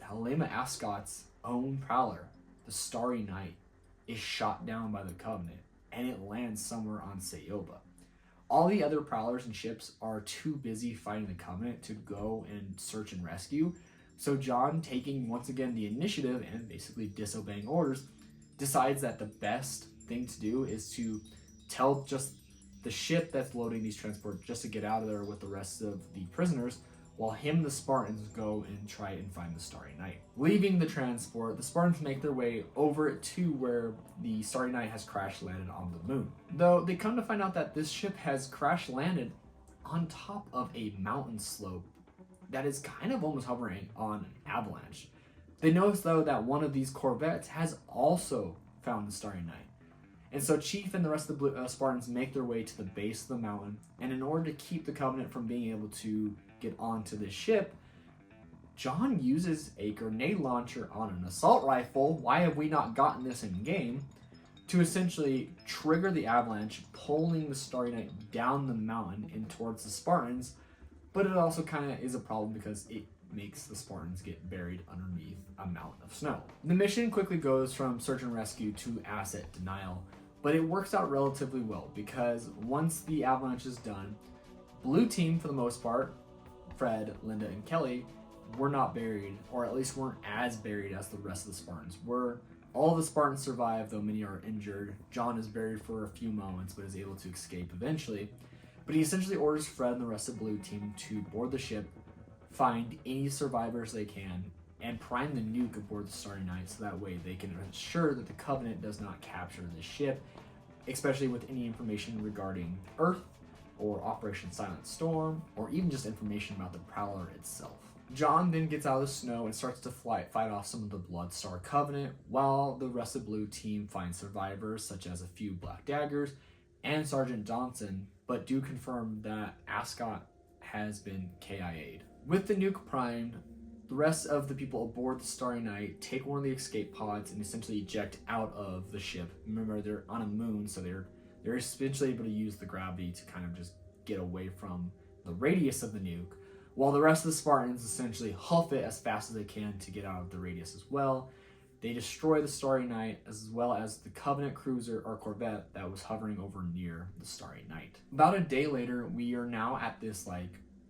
Helena Ascot's own prowler, the Starry Night, is shot down by the Covenant, and it lands somewhere on Sayoba. All the other prowlers and ships are too busy fighting the Covenant to go and search and rescue. So John, taking once again the initiative and basically disobeying orders, decides that the best thing to do is to tell just the ship that's loading these transports just to get out of there with the rest of the prisoners, while him and the Spartans go and try and find the Starry Night. Leaving the transport, the Spartans make their way over to where the Starry Night has crash landed on the moon. Though they come to find out that this ship has crash landed on top of a mountain slope that is kind of almost hovering on an avalanche. They notice, though, that one of these corvettes has also found the Starry Night. And so Chief and the rest of the Spartans make their way to the base of the mountain, and in order to keep the Covenant from being able to get onto this ship, John uses a grenade launcher on an assault rifle, why have we not gotten this in game, to essentially trigger the avalanche, pulling the Starry Night down the mountain and towards the Spartans. But it also kind of is a problem because it makes the Spartans get buried underneath a mountain of snow. The mission quickly goes from search and rescue to asset denial, but it works out relatively well because once the avalanche is done, Blue Team, for the most part, Fred, Linda, and Kelly, were not buried, or at least weren't as buried as the rest of the Spartans were. All the Spartans survive, though many are injured. John is buried for a few moments, but is able to escape eventually. But he essentially orders Fred and the rest of Blue Team to board the ship, find any survivors they can, and prime the nuke aboard the Starry Night so that way they can ensure that the Covenant does not capture the ship, especially with any information regarding Earth, or Operation Silent Storm, or even just information about the Prowler itself. John then gets out of the snow and starts to fight off some of the Blood Star Covenant, while the rest of Blue Team finds survivors such as a few Black Daggers and Sergeant Johnson, but do confirm that Ascot has been KIA'd. With the nuke primed, the rest of the people aboard the Starry Night take one of the escape pods and essentially eject out of the ship. Remember, they're on a moon, so they're essentially able to use the gravity to kind of just get away from the radius of the nuke, while the rest of the Spartans essentially huff it as fast as they can to get out of the radius as well. They destroy the Starry Night as well as the Covenant cruiser or corvette that was hovering over near the Starry Night. About a day later, we are now at this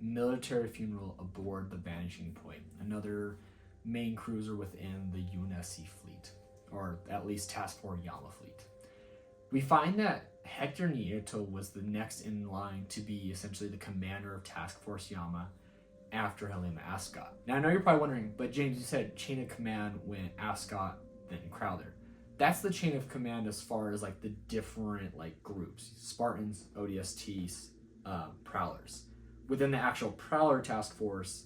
military funeral aboard the Vanishing Point, another main cruiser within the UNSC fleet, or at least Task Force Yama fleet. We find that Hector Nieto was the next in line to be essentially the commander of Task Force Yama after Helena Ascot. Now I know you're probably wondering, but James, you said chain of command went Ascot, then Crowther. That's the chain of command as far as the different groups: Spartans, ODSTs, Prowlers. Within the actual Prowler task force,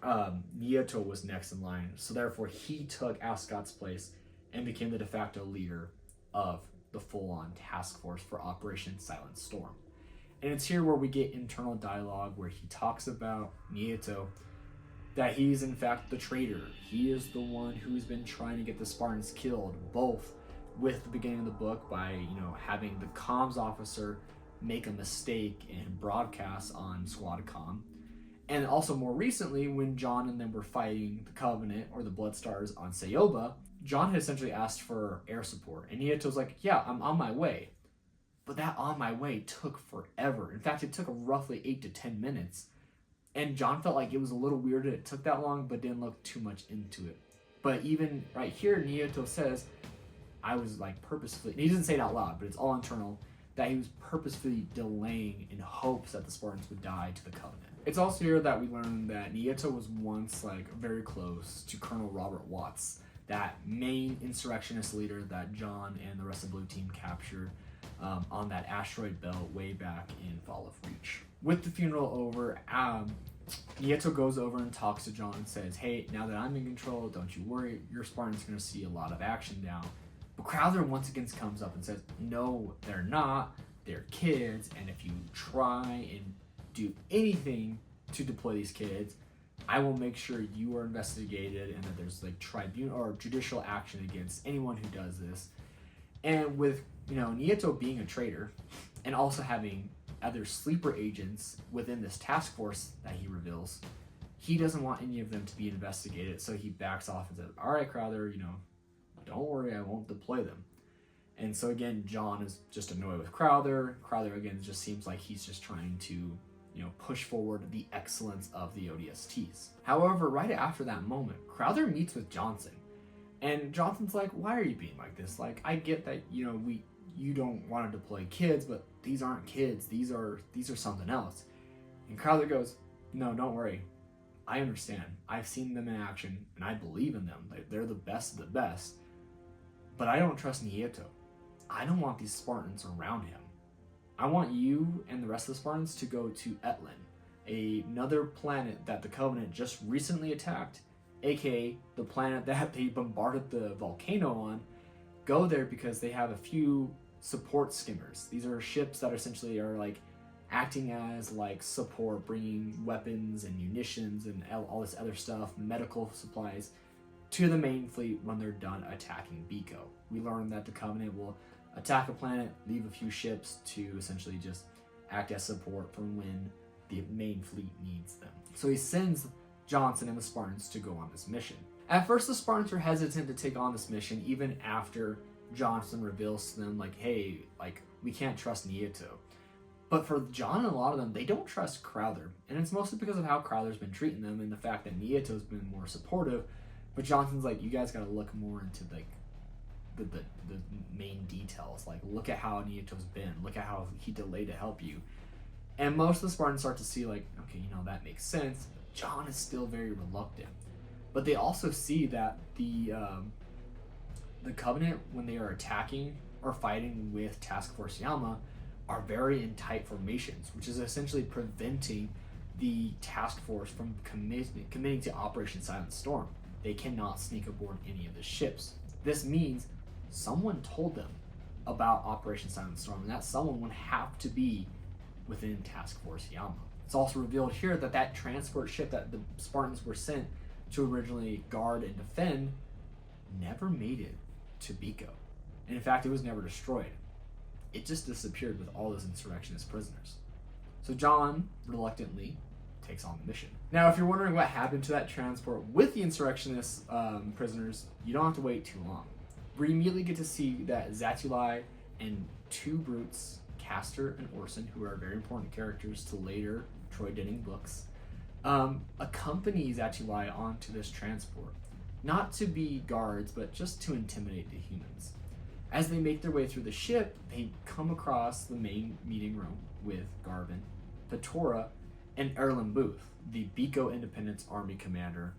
Nieto was next in line, so therefore he took Ascot's place and became the de facto leader of the full-on task force for Operation Silent Storm. And it's here where we get internal dialogue where he talks about Nieto, that he's in fact the traitor. He is the one who's been trying to get the Spartans killed, both with the beginning of the book by, having the comms officer make a mistake and broadcast on Squadcom, and also more recently when John and them were fighting the Covenant or the Blood Stars on Sayoba, John had essentially asked for air support, and Nieto's like, yeah, I'm on my way. But that on my way took forever. In fact, it took roughly 8 to 10 minutes. And John felt like it was a little weird that it took that long, but didn't look too much into it. But even right here, Nieto says, I was like purposefully, he doesn't say it out loud, but it's all internal, that he was purposefully delaying in hopes that the Spartans would die to the Covenant. It's also here that we learn that Nieto was once like very close to Colonel Robert Watts, that main insurrectionist leader that John and the rest of the Blue Team captured on that asteroid belt way back in Fall of Reach. With the funeral over, Nieto goes over and talks to John and says, hey, now that I'm in control, don't you worry, your Spartan's going to see a lot of action now. But Crowther once again comes up and says, no, they're not, they're kids, and if you try and do anything to deploy these kids, I will make sure you are investigated and that there's like tribunal or judicial action against anyone who does this. And with, Nieto being a traitor and also having other sleeper agents within this task force that he reveals, he doesn't want any of them to be investigated, so he backs off and says, all right, Crowther, don't worry, I won't deploy them. And so again, John is just annoyed with Crowther. Crowther, again, just seems like he's just trying to, push forward the excellence of the ODSTs. However, right after that moment, Crowther meets with Johnson. And Johnson's like, why are you being like this? Like, I get that, you don't want to deploy kids, but these aren't kids. These are something else. And Crowther goes, no, don't worry. I understand. I've seen them in action, and I believe in them. They're the best of the best. But I don't trust Nieto. I don't want these Spartans around him. I want you and the rest of the Spartans to go to Etlin, another planet that the Covenant just recently attacked, aka the planet that they bombarded the volcano on. Go there because they have a few support skimmers. These are ships that essentially are like acting as like support, bringing weapons and munitions and all this other stuff, medical supplies, to the main fleet when they're done attacking Biko. We learned that the Covenant will attack a planet, leave a few ships to essentially just act as support for when the main fleet needs them. So he sends Johnson and the Spartans to go on this mission. At first, the Spartans were hesitant to take on this mission, even after Johnson reveals to them, like, hey, like, we can't trust Nieto. But for John and a lot of them, they don't trust Crowther. And it's mostly because of how Crowther's been treating them and the fact that Nieto's been more supportive. But Johnson's like, you guys gotta look more into, like, the main details. Like, look at how Nieto's been. Look at how he delayed to help you. And most of the Spartans start to see, like, okay, that makes sense. But John is still very reluctant. But they also see that the Covenant, when they are attacking or fighting with Task Force Yama, are very in tight formations, which is essentially preventing the task force from committing to Operation Silent Storm. They cannot sneak aboard any of the ships. This means someone told them about Operation Silent Storm, and that someone would have to be within Task Force Yama. It's also revealed here that that transport ship that the Spartans were sent to originally guard and defend never made it to Biko. And in fact, it was never destroyed. It just disappeared with all those insurrectionist prisoners. So John reluctantly takes on the mission. Now, if you're wondering what happened to that transport with the insurrectionist prisoners, you don't have to wait too long. We immediately get to see that Zatulai and two brutes, Castor and Orson, who are very important characters to later Troy Denning books, accompany Zatulai onto this transport. Not to be guards, but just to intimidate the humans. As they make their way through the ship, they come across the main meeting room with Garvin, Petora, and Erlen Booth, the Biko Independence Army commander,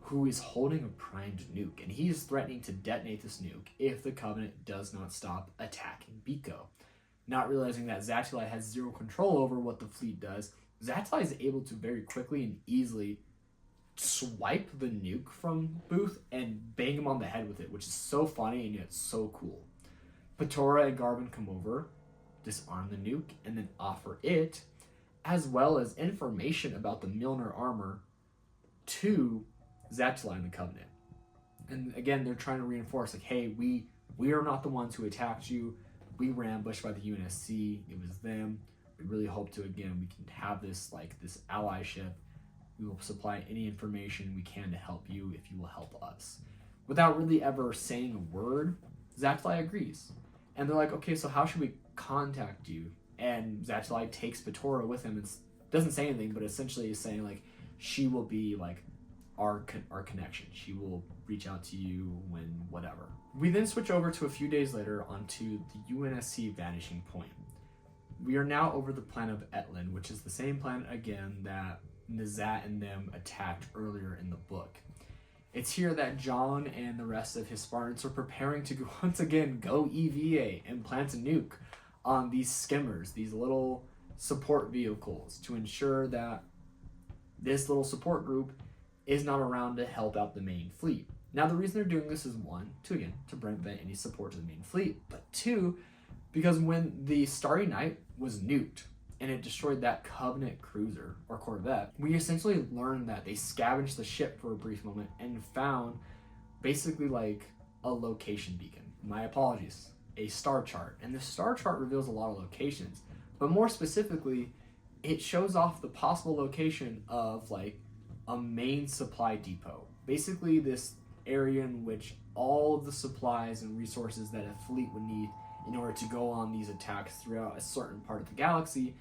who is holding a primed nuke, and he is threatening to detonate this nuke if the Covenant does not stop attacking Biko. Not realizing that Zatulai has zero control over what the fleet does, Zatulai is able to very quickly and easily swipe the nuke from Booth and bang him on the head with it, which is so funny and yet so cool. Petora and Garvin come over, disarm the nuke, and then offer it, as well as information about the Milner armor, to Zatulai and the Covenant. And again, they're trying to reinforce, like, hey, we are not the ones who attacked you. We were ambushed by the UNSC. It was them. We really hope to, again, we can have this allyship. We will supply any information we can to help you if you will help us. Without really ever saying a word, Zatulai agrees. And they're like, okay, so how should we contact you? And Zatulai takes Batora with him and doesn't say anything, but essentially is saying, like, she will be, like, our connection. She will reach out to you when whatever. We then switch over to a few days later onto the UNSC vanishing point. We are now over the planet of Etlin, which is the same planet again that Nizat and them attacked earlier in the book. It's here that John and the rest of his Spartans are preparing to once again go EVA and plant a nuke on these skimmers, these little support vehicles, to ensure that this little support group is not around to help out the main fleet. Now, the reason they're doing this is one, to prevent any support to the main fleet, but two, because when the Starry Night was nuked and it destroyed that Covenant cruiser or corvette, we essentially learned that they scavenged the ship for a brief moment and found basically like a location beacon. My apologies, a star chart. And the star chart reveals a lot of locations, but more specifically, it shows off the possible location of like a main supply depot. Basically this area in which all of the supplies and resources that a fleet would need in order to go on these attacks throughout a certain part of the galaxy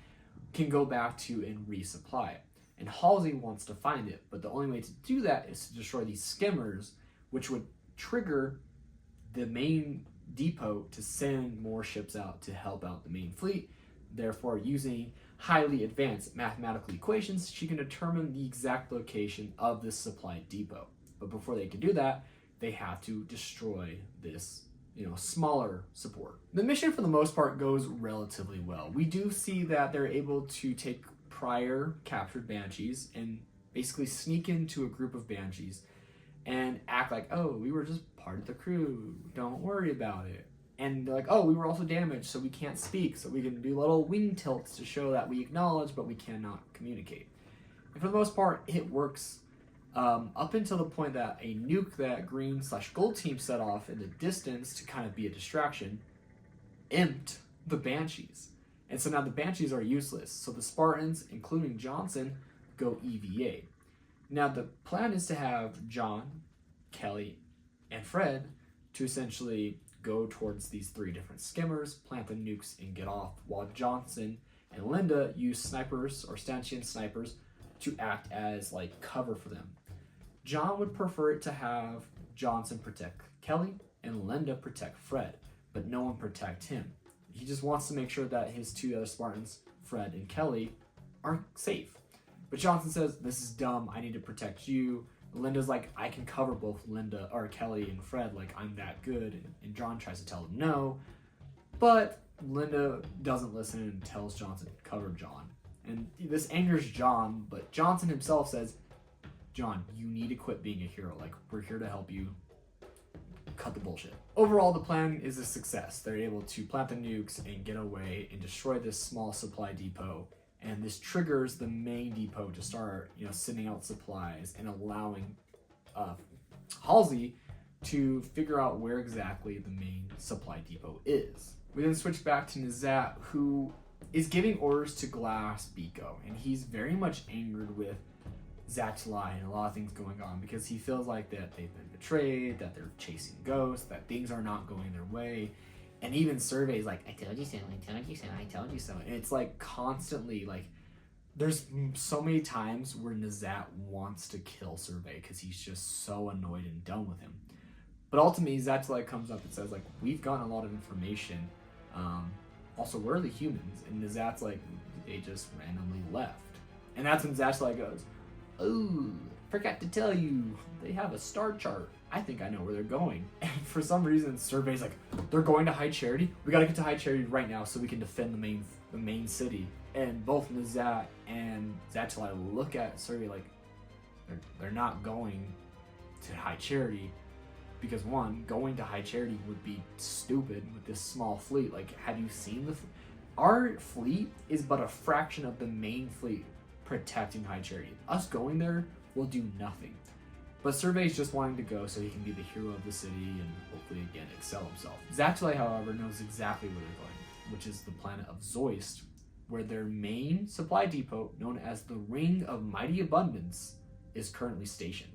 can go back to and resupply it. And Halsey wants to find it, but the only way to do that is to destroy these skimmers, which would trigger the main depot to send more ships out to help out the main fleet. Therefore, using highly advanced mathematical equations, she can determine the exact location of this supply depot. But before they can do that, they have to destroy this, smaller support. The mission for the most part goes relatively well. We do see that they're able to take prior captured Banshees and basically sneak into a group of Banshees and act like, oh, we were just part of the crew, don't worry about it. And they're like, oh, we were also damaged, so we can't speak, so we can do little wing tilts to show that we acknowledge, but we cannot communicate. And for the most part, it works up until the point that a nuke that green/gold team set off in the distance to kind of be a distraction imped the Banshees. And so now the Banshees are useless. So the Spartans, including Johnson, go EVA. Now the plan is to have John, Kelly, and Fred to essentially go towards these three different skimmers, plant the nukes, and get off, while Johnson and Linda use snipers or stanchion snipers to act as like cover for them. John would prefer it to have Johnson protect Kelly and Linda protect Fred, but no one protect him. He just wants to make sure that his two other Spartans, Fred and Kelly, are safe. But Johnson says, this is dumb, I need to protect you. Linda's like, I can cover both Linda or Kelly and Fred, like I'm that good. And John tries to tell him no, but Linda doesn't listen and tells Johnson to cover John. And this angers John, but Johnson himself says, John, you need to quit being a hero. Like, we're here to help you. Cut the bullshit. Overall, the plan is a success. They're able to plant the nukes and get away and destroy this small supply depot. And this triggers the main depot to start, sending out supplies and allowing Halsey to figure out where exactly the main supply depot is. We then switch back to Nizat, who is giving orders to Glass Biko, and he's very much angered with Zatulai and a lot of things going on because he feels like that they've been betrayed, that they're chasing ghosts, that things are not going their way. And even Survey's like, I told you so, I told you so, I told you so. And it's like constantly like, there's so many times where Nizat wants to kill Survey because he's just so annoyed and done with him. But ultimately, Zatulai comes up and says like, we've gotten a lot of information. Also, where are the humans? And Nizat's like, they just randomly left. And that's when Zatulai goes, oh, forgot to tell you, they have a star chart. I think I know where they're going. And for some reason, Survey's like, they're going to High Charity? We gotta get to High Charity right now so we can defend the main city. And both Nizat and Zatulai look at Survey like, they're not going to High Charity because one, going to High Charity would be stupid with this small fleet. Like, have you seen our fleet is but a fraction of the main fleet protecting High Charity. Us going there will do nothing. But Survey's just wanting to go so he can be the hero of the city and hopefully again excel himself. Zatulai, however, knows exactly where they're going, which is the planet of Zoist, where their main supply depot, known as the Ring of Mighty Abundance, is currently stationed.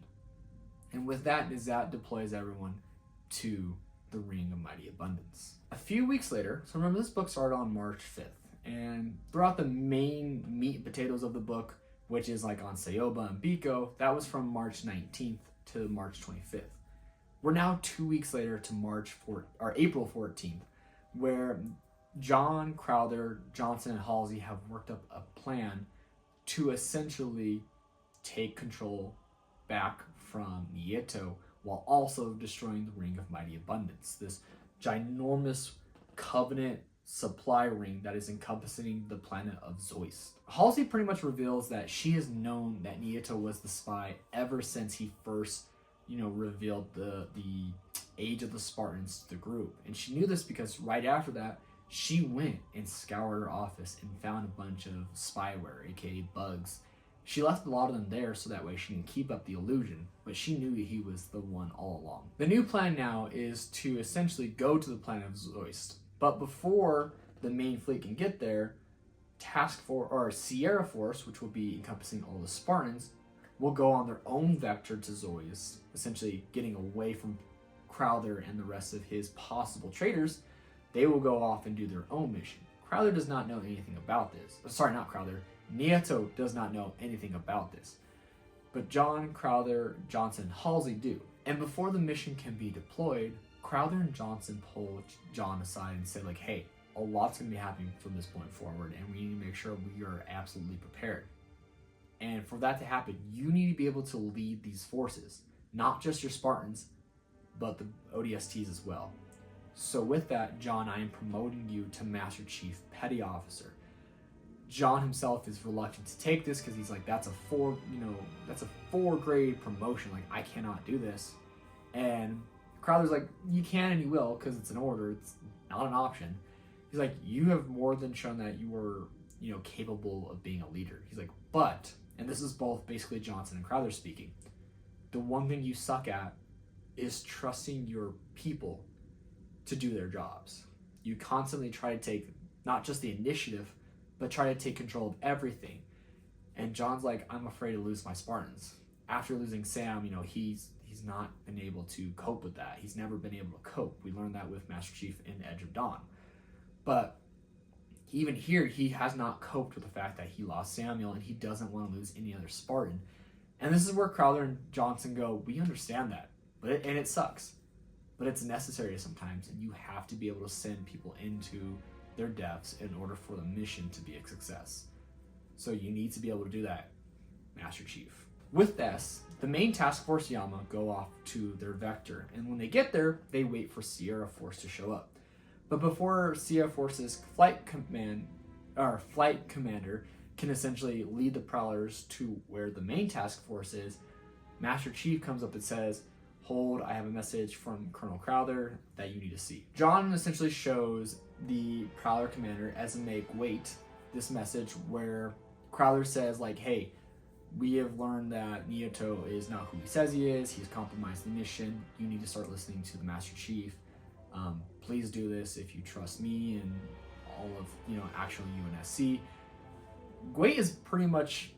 And with that, Nizat deploys everyone to the Ring of Mighty Abundance. A few weeks later, so remember this book started on March 5th, and throughout the main meat and potatoes of the book, which is like on Sayoba and Biko, that was from March 19th to March 25th. We're now 2 weeks later to April 14th, where John, Crowther, Johnson, and Halsey have worked up a plan to essentially take control back from Nieto while also destroying the Ring of Mighty Abundance, this ginormous covenant supply ring that is encompassing the planet of Zoist. Halsey pretty much reveals that she has known that Nieto was the spy ever since he first, revealed the age of the Spartans to the group. And she knew this because right after that, she went and scoured her office and found a bunch of spyware, aka bugs. She left a lot of them there so that way she can keep up the illusion, but she knew he was the one all along. The new plan now is to essentially go to the planet of Zoist. But before the main fleet can get there, Sierra Force, which will be encompassing all the Spartans, will go on their own vector to Zoist, essentially getting away from Crowther and the rest of his possible traitors. They will go off and do their own mission. Crowther does not know anything about this. Sorry, not Crowther. Nieto does not know anything about this. But John, Crowther, Johnson, and Halsey do. And before the mission can be deployed, Crowther and Johnson pull John aside and say, like, hey, a lot's going to be happening from this point forward, and we need to make sure we are absolutely prepared. And for that to happen, you need to be able to lead these forces, not just your Spartans, but the ODSTs as well. So with that, John, I am promoting you to Master Chief Petty Officer. John himself is reluctant to take this because he's like, that's a 4-grade promotion. Like, I cannot do this. And Crowther's like, you can and you will because it's an order. It's not an option. He's like, you have more than shown that you were, capable of being a leader. He's like, but, and this is both basically Johnson and Crowther speaking, the one thing you suck at is trusting your people to do their jobs. You constantly try to take not just the initiative, but try to take control of everything. And John's like, I'm afraid to lose my Spartans. After losing Sam, he's not been able to cope with that. He's never been able to cope. We learned that with Master Chief in Edge of Dawn. But even here, he has not coped with the fact that he lost Samuel and he doesn't want to lose any other Spartan. And this is where Crowther and Johnson go, we understand that, and it sucks. But it's necessary sometimes, and you have to be able to send people into their deaths in order for the mission to be a success. So you need to be able to do that, Master Chief. With this, the main task force Yama go off to their vector, and when they get there, they wait for Sierra Force to show up. But before Sierra Force's flight commander can essentially lead the Prowlers to where the main task force is, Master Chief comes up and says, hold, I have a message from Colonel Crowther that you need to see. John essentially shows the Prowler commander Esme Gwait this message where Crowther says, like, hey, we have learned that Nieto is not who he says he is. He's compromised the mission. You need to start listening to the Master Chief. Please do this if you trust me and all of, actual UNSC. Gwait is pretty much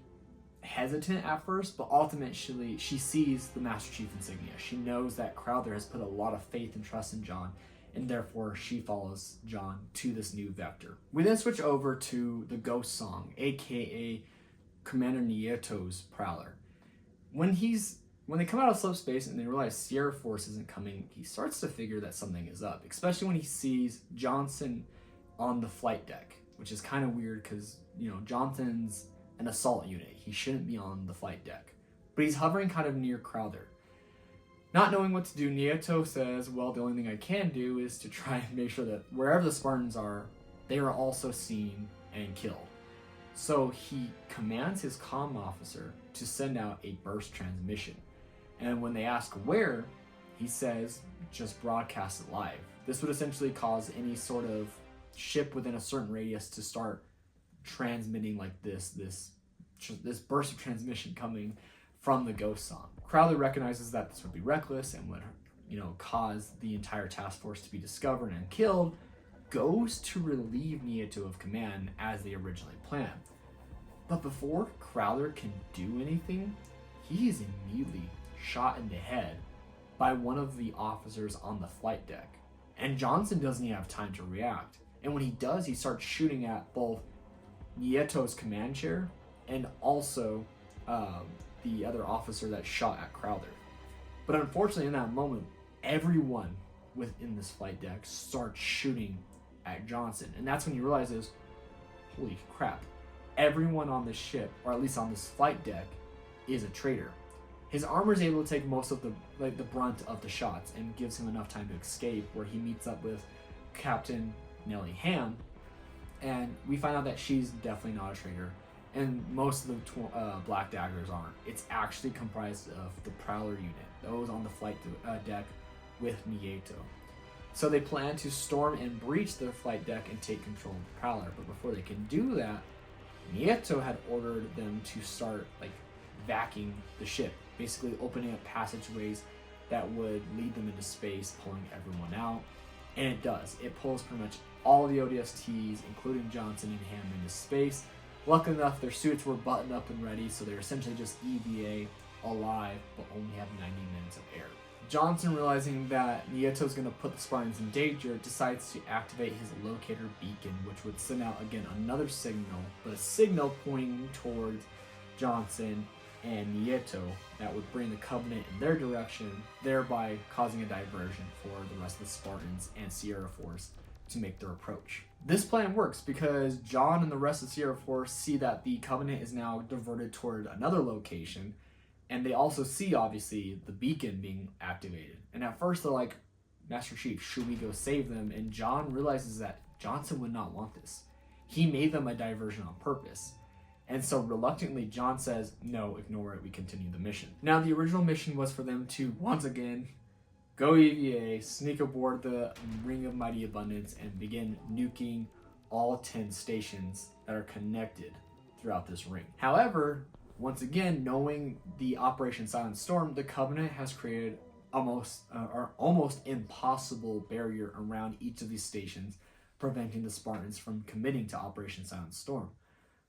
hesitant at first, but ultimately she sees the Master Chief insignia. She knows that Crowther has put a lot of faith and trust in John, and therefore she follows John to this new vector. We then switch over to the Ghost Song, aka Commander Nieto's Prowler. When they come out of subspace and they realize Sierra Force isn't coming, he starts to figure that something is up, especially when he sees Johnson on the flight deck, which is kind of weird because, Johnson's an assault unit. He shouldn't be on the flight deck. But he's hovering kind of near Crowther. Not knowing what to do, Nieto says, well, the only thing I can do is to try and make sure that wherever the Spartans are, they are also seen and killed. So he commands his comm officer to send out a burst transmission. And when they ask where, he says, just broadcast it live. This would essentially cause any sort of ship within a certain radius to start transmitting like this burst of transmission coming from the Ghost Song. Crowley recognizes that this would be reckless and would, cause the entire task force to be discovered and killed, goes to relieve Nieto of command as they originally planned. But before Crowther can do anything, he is immediately shot in the head by one of the officers on the flight deck. And Johnson doesn't even have time to react. And when he does, he starts shooting at both Nieto's command chair and also the other officer that shot at Crowther. But unfortunately, in that moment, everyone within this flight deck starts shooting at Johnson. And that's when he realizes, holy crap, everyone on this ship, or at least on this flight deck, is a traitor. His armor is able to take most of the brunt of the shots and gives him enough time to escape, where he meets up with Captain Nellie Ham, and we find out that she's definitely not a traitor, and most of the Black Daggers aren't. It's actually comprised of the Prowler unit, those on the flight deck with Nieto. So they plan to storm and breach the flight deck and take control of the Prowler, but before they can do that, Nieto had ordered them to start vacuuming the ship, basically opening up passageways that would lead them into space, pulling everyone out. And it does. It pulls pretty much all the ODSTs, including Johnson and Ham, into space. Luckily enough, their suits were buttoned up and ready, so they're essentially just EVA, alive, but only have 90 minutes of air. Johnson, realizing that Nieto's going to put the Spartans in danger, decides to activate his locator beacon, which would send out, again, another signal, but a signal pointing towards Johnson and Nieto that would bring the Covenant in their direction, thereby causing a diversion for the rest of the Spartans and Sierra Force to make their approach. This plan works because John and the rest of Sierra Force see that the Covenant is now diverted toward another location, and they also see, obviously, the beacon being activated. And at first they're like, Master Chief, should we go save them? And John realizes that Johnson would not want this. He made them a diversion on purpose. And so reluctantly, John says, no, ignore it, we continue the mission. Now, the original mission was for them to, once again, go EVA, sneak aboard the Ring of Mighty Abundance, and begin nuking all 10 stations that are connected throughout this ring. However, once again, knowing the Operation Silent Storm, the Covenant has created almost impossible barrier around each of these stations, preventing the Spartans from committing to Operation Silent Storm.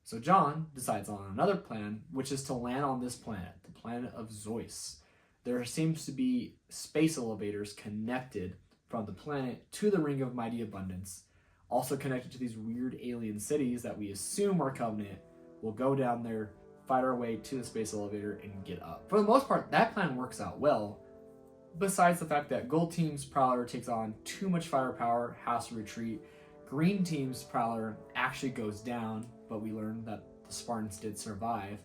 So John decides on another plan, which is to land on this planet, the planet of Zeus. There seems to be space elevators connected from the planet to the Ring of Mighty Abundance, also connected to these weird alien cities that we assume are Covenant. We'll go down there, fight our way to the space elevator, and get up. For the most part, that plan works out well, besides the fact that Gold Team's Prowler takes on too much firepower, has to retreat. Green Team's Prowler actually goes down, but we learn that the Spartans did survive,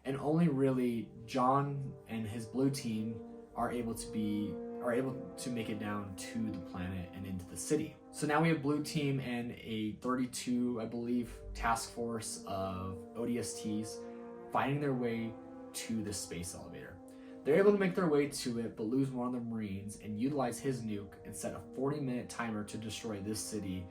and only really John and his blue team are able to make it down to the planet and into the city. So now we have blue team and a 32, I believe, task force of ODSTs finding their way to the space elevator. They're able to make their way to it, but lose one of the Marines and utilize his nuke and set a 40-minute timer to destroy this city,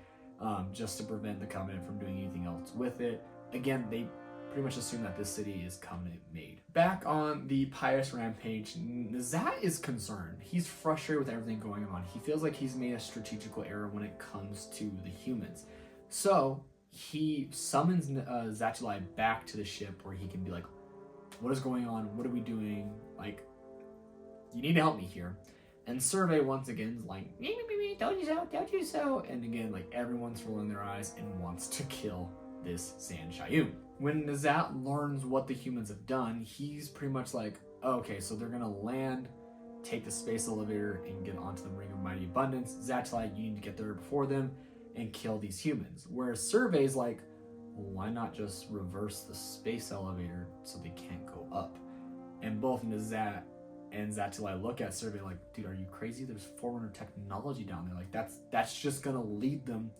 just to prevent the Covenant from doing anything else with it. Again, they pretty much assume that this city is Covenant made. Back on the Pious Rampage, Nazat is concerned. He's frustrated with everything going on. He feels like he's made a strategical error when it comes to the humans. So he summons Zatulai back to the ship where he can be like, what is going on? What are we doing? Like, you need to help me here. And Survey once again is like, don't you so. And again, like, everyone's rolling their eyes and wants to kill this San Shayun. When Nazat learns what the humans have done, he's pretty much like, oh, okay, so they're gonna land, take the space elevator, and get onto the Ring of Mighty Abundance. Zatulai, you need to get there before them and kill these humans. Whereas Survey's like, well, why not just reverse the space elevator so they can't go up? And both Nazat and Zatulai look at Survey like, dude, are you crazy? There's Forerunner technology down there. Like, that's just gonna lead them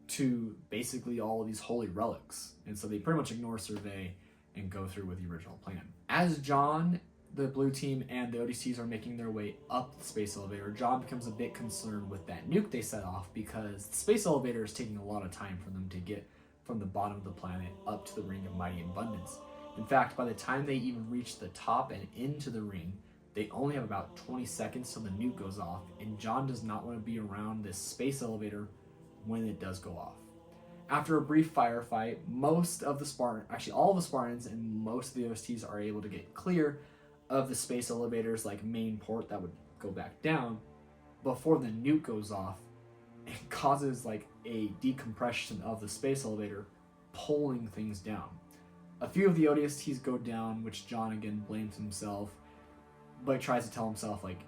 to basically all of these holy relics. And so they pretty much ignore Survey and go through with the original plan. As John, the blue team, and the ODCs are making their way up the space elevator, John becomes a bit concerned with that nuke they set off, because the space elevator is taking a lot of time for them to get from the bottom of the planet up to the Ring of Mighty Abundance. In fact, by the time they even reach the top and into the ring, they only have about 20 seconds till the nuke goes off, and John does not want to be around this space elevator when it does go off. After a brief firefight, most of the Spartans, actually all of the Spartans and most of the OSTs are able to get clear of the space elevator's like main port that would go back down before the nuke goes off. It causes like a decompression of the space elevator, pulling things down. A few of the ODSTs go down, which John again blames himself, but tries to tell himself like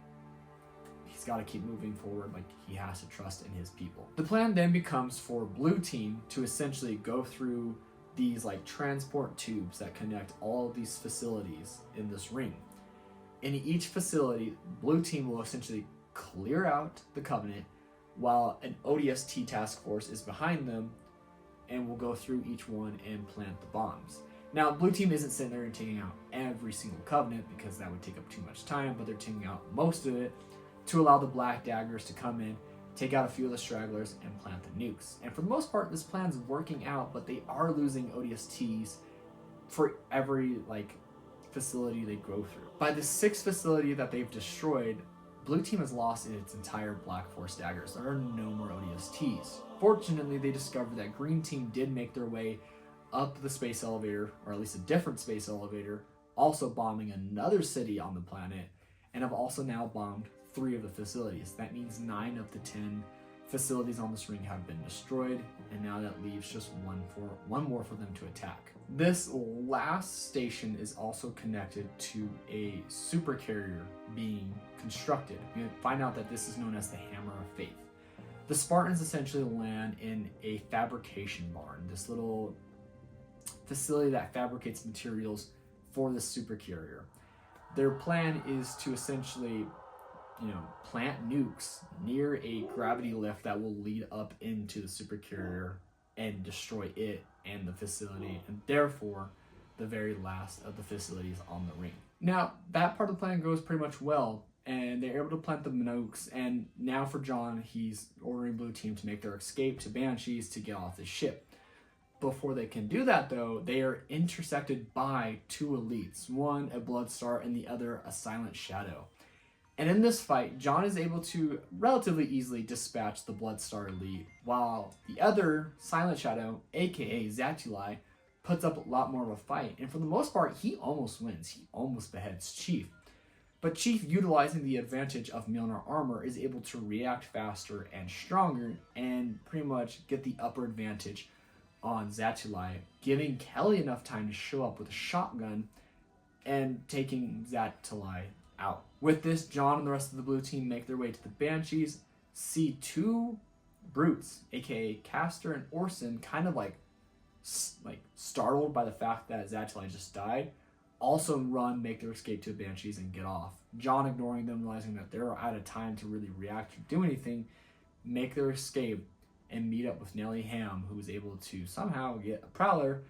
he's got to keep moving forward, like he has to trust in his people. The plan then becomes for Blue Team to essentially go through these like transport tubes that connect all of these facilities in this ring. In each facility, Blue Team will essentially clear out the Covenant while an ODST task force is behind them and will go through each one and plant the bombs. Now, Blue Team isn't sitting there and taking out every single Covenant because that would take up too much time, but they're taking out most of it to allow the Black Daggers to come in, take out a few of the stragglers, and plant the nukes. And for the most part, this plan's working out, but they are losing ODSTs for every like facility they go through. By the 6th facility that they've destroyed, Blue Team has lost its entire Black Force daggers. There are no more ODSTs. Fortunately, they discovered that Green Team did make their way up the space elevator, or at least a different space elevator, also bombing another city on the planet, and have also now bombed 3 of the facilities. That means 9 of the 10 facilities on this ring have been destroyed, and now that leaves just one more for them to attack. This last station is also connected to a supercarrier being constructed. We find out that this is known as the Hammer of Faith. The Spartans essentially land in a fabrication barn, this little facility that fabricates materials for the supercarrier. Their plan is to essentially plant nukes near a gravity lift that will lead up into the supercarrier and destroy it and the facility, and therefore the very last of the facilities on the ring. Now, that part of the plan goes pretty much well, and they're able to plant the nukes, and now for John, he's ordering Blue Team to make their escape to Banshees to get off the ship. Before they can do that, though, they are intersected by 2 elites, one a Bloodstar and the other a Silent Shadow. And in this fight, John is able to relatively easily dispatch the Bloodstar elite, while the other Silent Shadow, aka Zatulai, puts up a lot more of a fight. And for the most part, he almost wins. He almost beheads Chief. But Chief, utilizing the advantage of Mjolnir armor, is able to react faster and stronger and pretty much get the upper advantage on Zatulai, giving Kelly enough time to show up with a shotgun and taking Zatulai out. With this, John and the rest of the Blue Team make their way to the Banshees, see 2 brutes, aka Castor and Orson, kind of like startled by the fact that Zatulai just died, also run, make their escape to the Banshees, and get off. John, ignoring them, realizing that they're out of time to really react or do anything, make their escape and meet up with Nellie Ham, who was able to somehow get a Prowler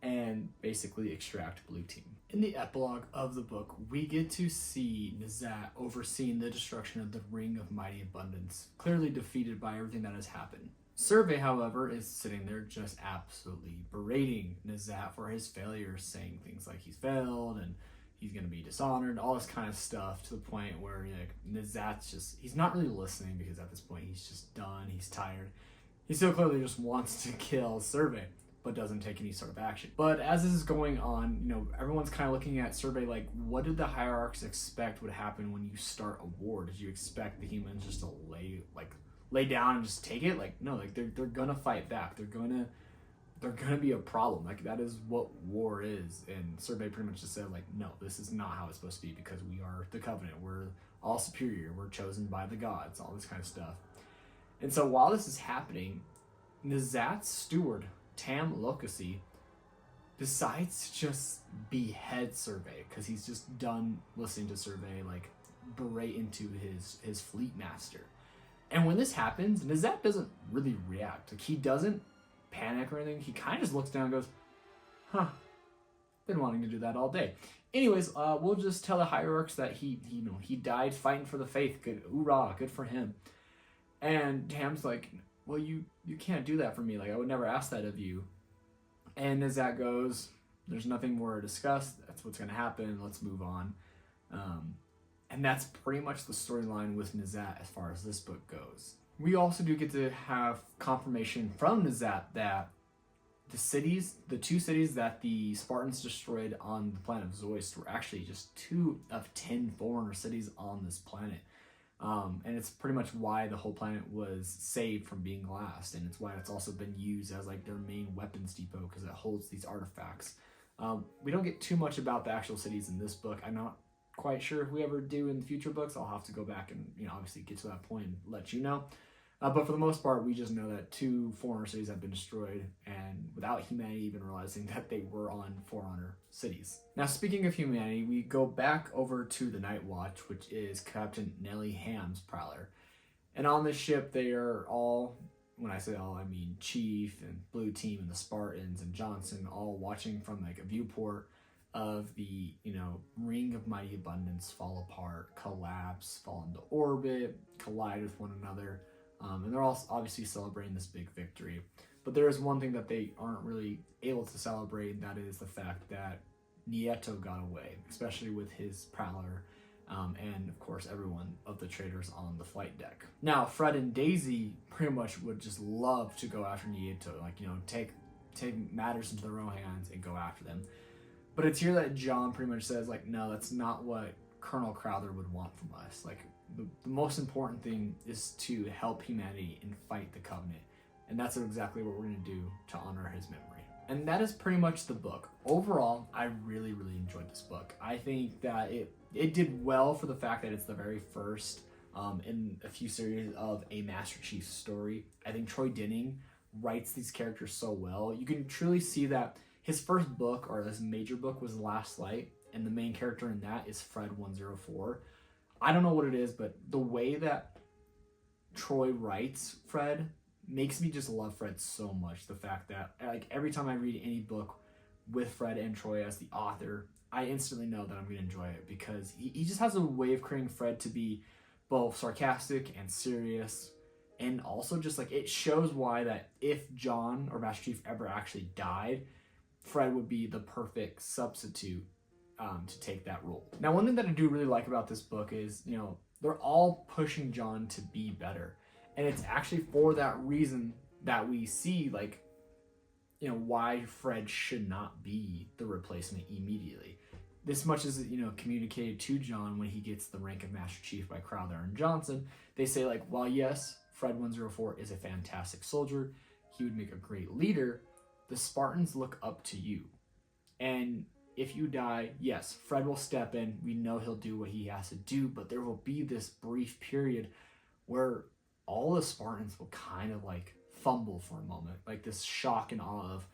and basically extract Blue Team. In the epilogue of the book, we get to see N'Zat overseeing the destruction of the Ring of Mighty Abundance, clearly defeated by everything that has happened. Survey, however, is sitting there just absolutely berating N'Zat for his failures, saying things like he's failed and he's going to be dishonored, all this kind of stuff, to the point where N'Zat's just, he's not really listening, because at this point he's just done, he's tired. He still clearly just wants to kill Survey, but doesn't take any sort of action. But as this is going on, everyone's kind of looking at Survey like, what did the hierarchs expect would happen when you start a war? Did you expect the humans just to lay down and just take it? No, they're gonna fight back. They're gonna be a problem. That is what war is. And Survey pretty much just said no, this is not how it's supposed to be, because we are the Covenant. We're all superior. We're chosen by the gods. All this kind of stuff. And so while this is happening, N'Zat's steward, Tam Lokaci, decides to just behead Survey, because he's just done listening to Survey berate into his fleet master. And when this happens, N'Zat doesn't really react. He doesn't panic or anything. He kind of just looks down and goes, been wanting to do that all day. Anyways, we'll just tell the hierarchs that he died fighting for the faith. Good, hoorah, good for him. And Tam's like, well, you can't do that for me. I would never ask that of you. And N'Zat goes, there's nothing more to discuss. That's what's going to happen. Let's move on. And that's pretty much the storyline with N'Zat as far as this book goes. We also do get to have confirmation from N'Zat that the two cities that the Spartans destroyed on the planet of Zoist were actually just 2 of 10 Forerunner cities on this planet. And it's pretty much why the whole planet was saved from being glassed, and it's why it's also been used as like their main weapons depot, because it holds these artifacts. We don't get too much about the actual cities in this book. I'm not quite sure if we ever do in the future books. I'll have to go back and, obviously get to that point and let you know. But for the most part, we just know that 2 Forerunner cities have been destroyed, and without humanity even realizing that they were on Forerunner cities. Now, speaking of humanity, we go back over to the Night Watch, which is Captain Nellie Ham's prowler. And on this ship, they are all, when I say all, I mean Chief and Blue Team and the Spartans and Johnson, all watching from like a viewport of the, ring of mighty abundance fall apart, collapse, fall into orbit, collide with one another. And they're all obviously celebrating this big victory. But there is one thing that they aren't really able to celebrate, and that is the fact that Nieto got away, especially with his prowler, and of course everyone of the traders on the flight deck. Now, Fred and Daisy pretty much would just love to go after Nieto, take matters into their own hands and go after them. But it's here that John pretty much says, no, that's not what Colonel Crowther would want from us. The most important thing is to help humanity and fight the Covenant. And that's exactly what we're going to do to honor his memory. And that is pretty much the book. Overall, I really, really enjoyed this book. I think that it did well for the fact that it's the very first in a few series of a Master Chief story. I think Troy Denning writes these characters so well. You can truly see that his first book, or this major book, was Last Light, and the main character in that is Fred 104. I don't know what it is, but the way that Troy writes Fred makes me just love Fred so much. The fact that every time I read any book with Fred and Troy as the author, I instantly know that I'm going to enjoy it, because he just has a way of creating Fred to be both sarcastic and serious, and also just it shows why that if John or Master Chief ever actually died, Fred would be the perfect substitute to take that role. Now, one thing that I do really like about this book is, they're all pushing John to be better. And it's actually for that reason that we see, why Fred should not be the replacement immediately. This much is, communicated to John when he gets the rank of Master Chief by Crowther and Johnson. They say, while yes, Fred 104 is a fantastic soldier, he would make a great leader, the Spartans look up to you. And if you die, yes, Fred will step in. We know he'll do what he has to do, but there will be this brief period where all the Spartans will kind of fumble for a moment, this shock and awe of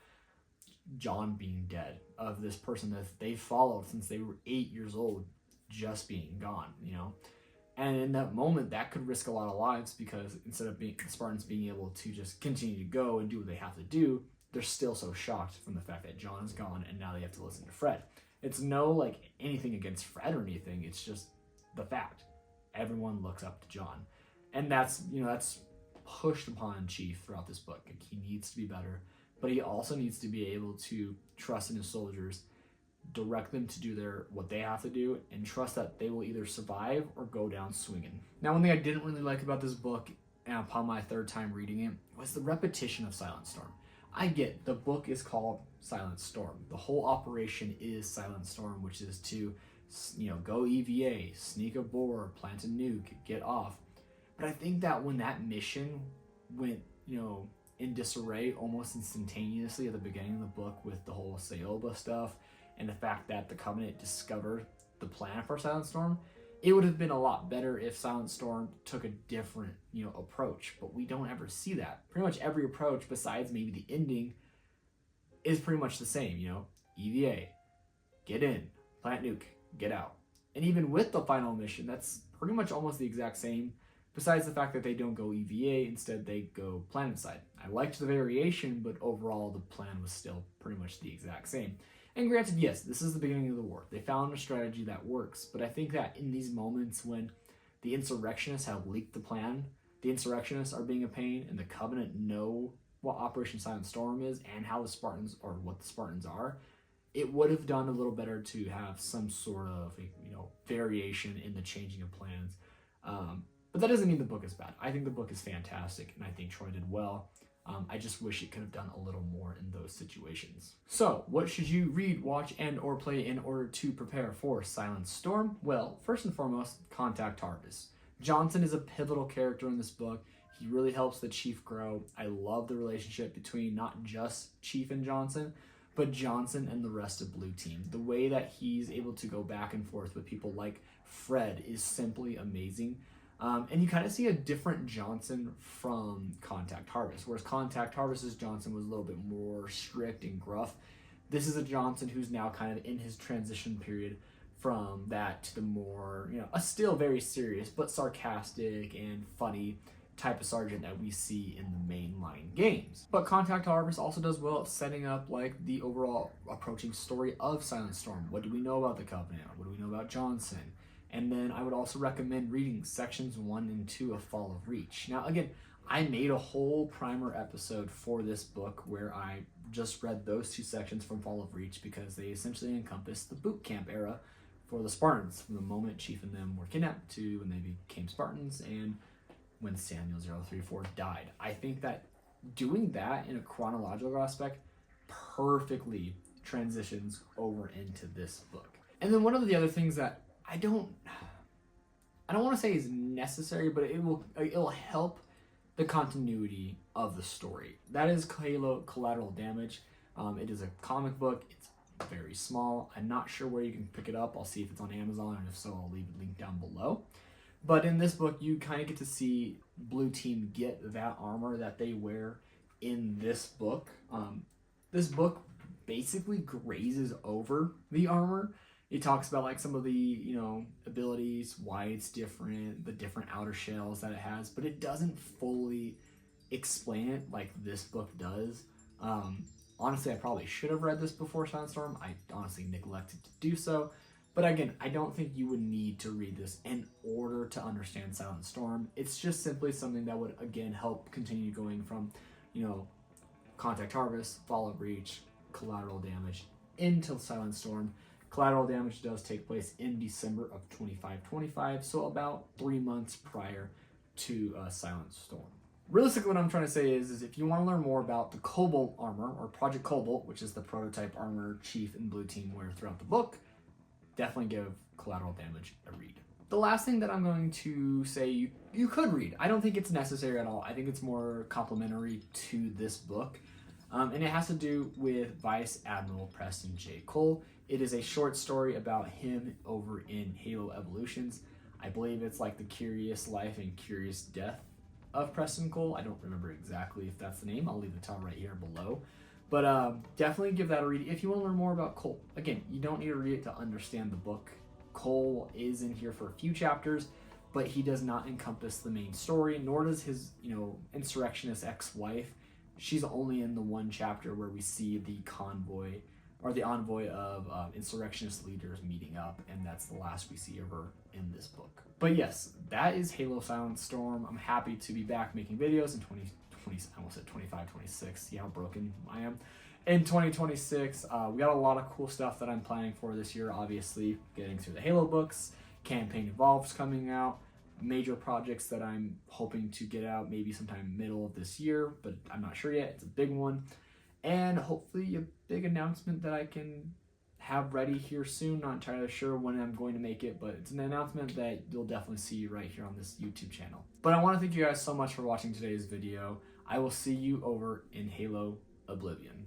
John being dead, of this person that they followed since they were 8 years old just being gone, And in that moment, that could risk a lot of lives, because instead of the Spartans being able to just continue to go and do what they have to do, they're still so shocked from the fact that John is gone and now they have to listen to Fred. It's no anything against Fred or anything. It's just the fact. Everyone looks up to John. And that's pushed upon Chief throughout this book. He needs to be better, but he also needs to be able to trust in his soldiers, direct them to do what they have to do, and trust that they will either survive or go down swinging. Now, one thing I didn't really like about this book, and upon my 3rd time reading it, was the repetition of Silent Storm. I get the book is called Silent Storm. The whole operation is Silent Storm, which is to, go EVA, sneak aboard, plant a nuke, get off. But I think that when that mission went, in disarray almost instantaneously at the beginning of the book with the whole Sayoba stuff and the fact that the Covenant discovered the plan for Silent Storm, it would have been a lot better if Silent Storm took a different, approach, but we don't ever see that. Pretty much every approach, besides maybe the ending, is pretty much the same, EVA, get in, plant nuke, get out. And even with the final mission, that's pretty much almost the exact same, besides the fact that they don't go EVA, instead they go planetside. I liked the variation, but overall the plan was still pretty much the exact same. And granted, yes, this is the beginning of the war. They found a strategy that works, but I think that in these moments when the insurrectionists have leaked the plan, the insurrectionists are being a pain, and the Covenant know what Operation Silent Storm is and how the Spartans, or what the Spartans are, it would have done a little better to have some sort of, variation in the changing of plans. But that doesn't mean the book is bad. I think the book is fantastic, and I think Troy did well. I just wish it could have done a little more in those situations. So, what should you read, watch, and or play in order to prepare for Silent Storm? Well, first and foremost, Contact Harvest. Johnson is a pivotal character in this book. He really helps the Chief grow. I love the relationship between not just Chief and Johnson, but Johnson and the rest of Blue Team. The way that he's able to go back and forth with people like Fred is simply amazing. And you kind of see a different Johnson from Contact Harvest, whereas Contact Harvest's Johnson was a little bit more strict and gruff. This is a Johnson who's now kind of in his transition period from that to the more, a still very serious but sarcastic and funny type of sergeant that we see in the mainline games. But Contact Harvest also does well at setting up like the overall approaching story of Silent Storm. What do we know about the Covenant? What do we know about Johnson? And then I would also recommend reading sections 1 and 2 of Fall of Reach. Now, again, I made a whole primer episode for this book where I just read those 2 sections from Fall of Reach because they essentially encompass the boot camp era for the Spartans, from the moment Chief and them were kidnapped to when they became Spartans and when Samuel 034 died. I think that doing that in a chronological aspect perfectly transitions over into this book. And then one of the other things that I don't want to say is necessary, but it'll help the continuity of the story. That is Collateral Damage. It is a comic book. It's very small. I'm not sure where you can pick it up. I'll see if it's on Amazon, and if so, I'll leave a link down below. But in this book, you kind of get to see Blue Team get that armor that they wear in this book. This book basically grazes over the armor. It talks about like some of the, abilities, why it's different, the different outer shells that it has, but it doesn't fully explain it like this book does. Honestly, I probably should have read this before Silent Storm. I honestly neglected to do so. But again, I don't think you would need to read this in order to understand Silent Storm. It's just simply something that would, again, help continue going from, Contact Harvest, Fall of Reach, Collateral Damage, into Silent Storm. Collateral Damage does take place in December of 2525, so about 3 months prior to Silent Storm. Realistically, what I'm trying to say is if you want to learn more about the Cobalt armor, or Project Cobalt, which is the prototype armor Chief and Blue Team wear throughout the book, definitely give Collateral Damage a read. The last thing that I'm going to say you could read, I don't think it's necessary at all. I think it's more complimentary to this book. And it has to do with Vice Admiral Preston J. Cole. It is a short story about him over in Halo Evolutions. I believe it's like the Curious Life and Curious Death of Preston Cole. I don't remember exactly if that's the name. I'll leave the title right here below. But definitely give that a read if you want to learn more about Cole. Again, you don't need to read it to understand the book. Cole is in here for a few chapters, but he does not encompass the main story, nor does his, insurrectionist ex-wife. She's only in the one chapter where we see the convoy, or the envoy of insurrectionist leaders meeting up, and that's the last we see of her in this book. But yes, that is Halo Silent Storm. I'm happy to be back making videos in 2020. I almost said 25, 26. See how broken I am. In 2026, we got a lot of cool stuff that I'm planning for this year. Obviously, getting through the Halo books, Campaign Evolved's coming out, major projects that I'm hoping to get out maybe sometime middle of this year, but I'm not sure yet. It's a big one. And hopefully a big announcement that I can have ready here soon. Not entirely sure when I'm going to make it, but it's an announcement that you'll definitely see right here on this YouTube channel. But I want to thank you guys so much for watching today's video. I will see you over in Halo Oblivion.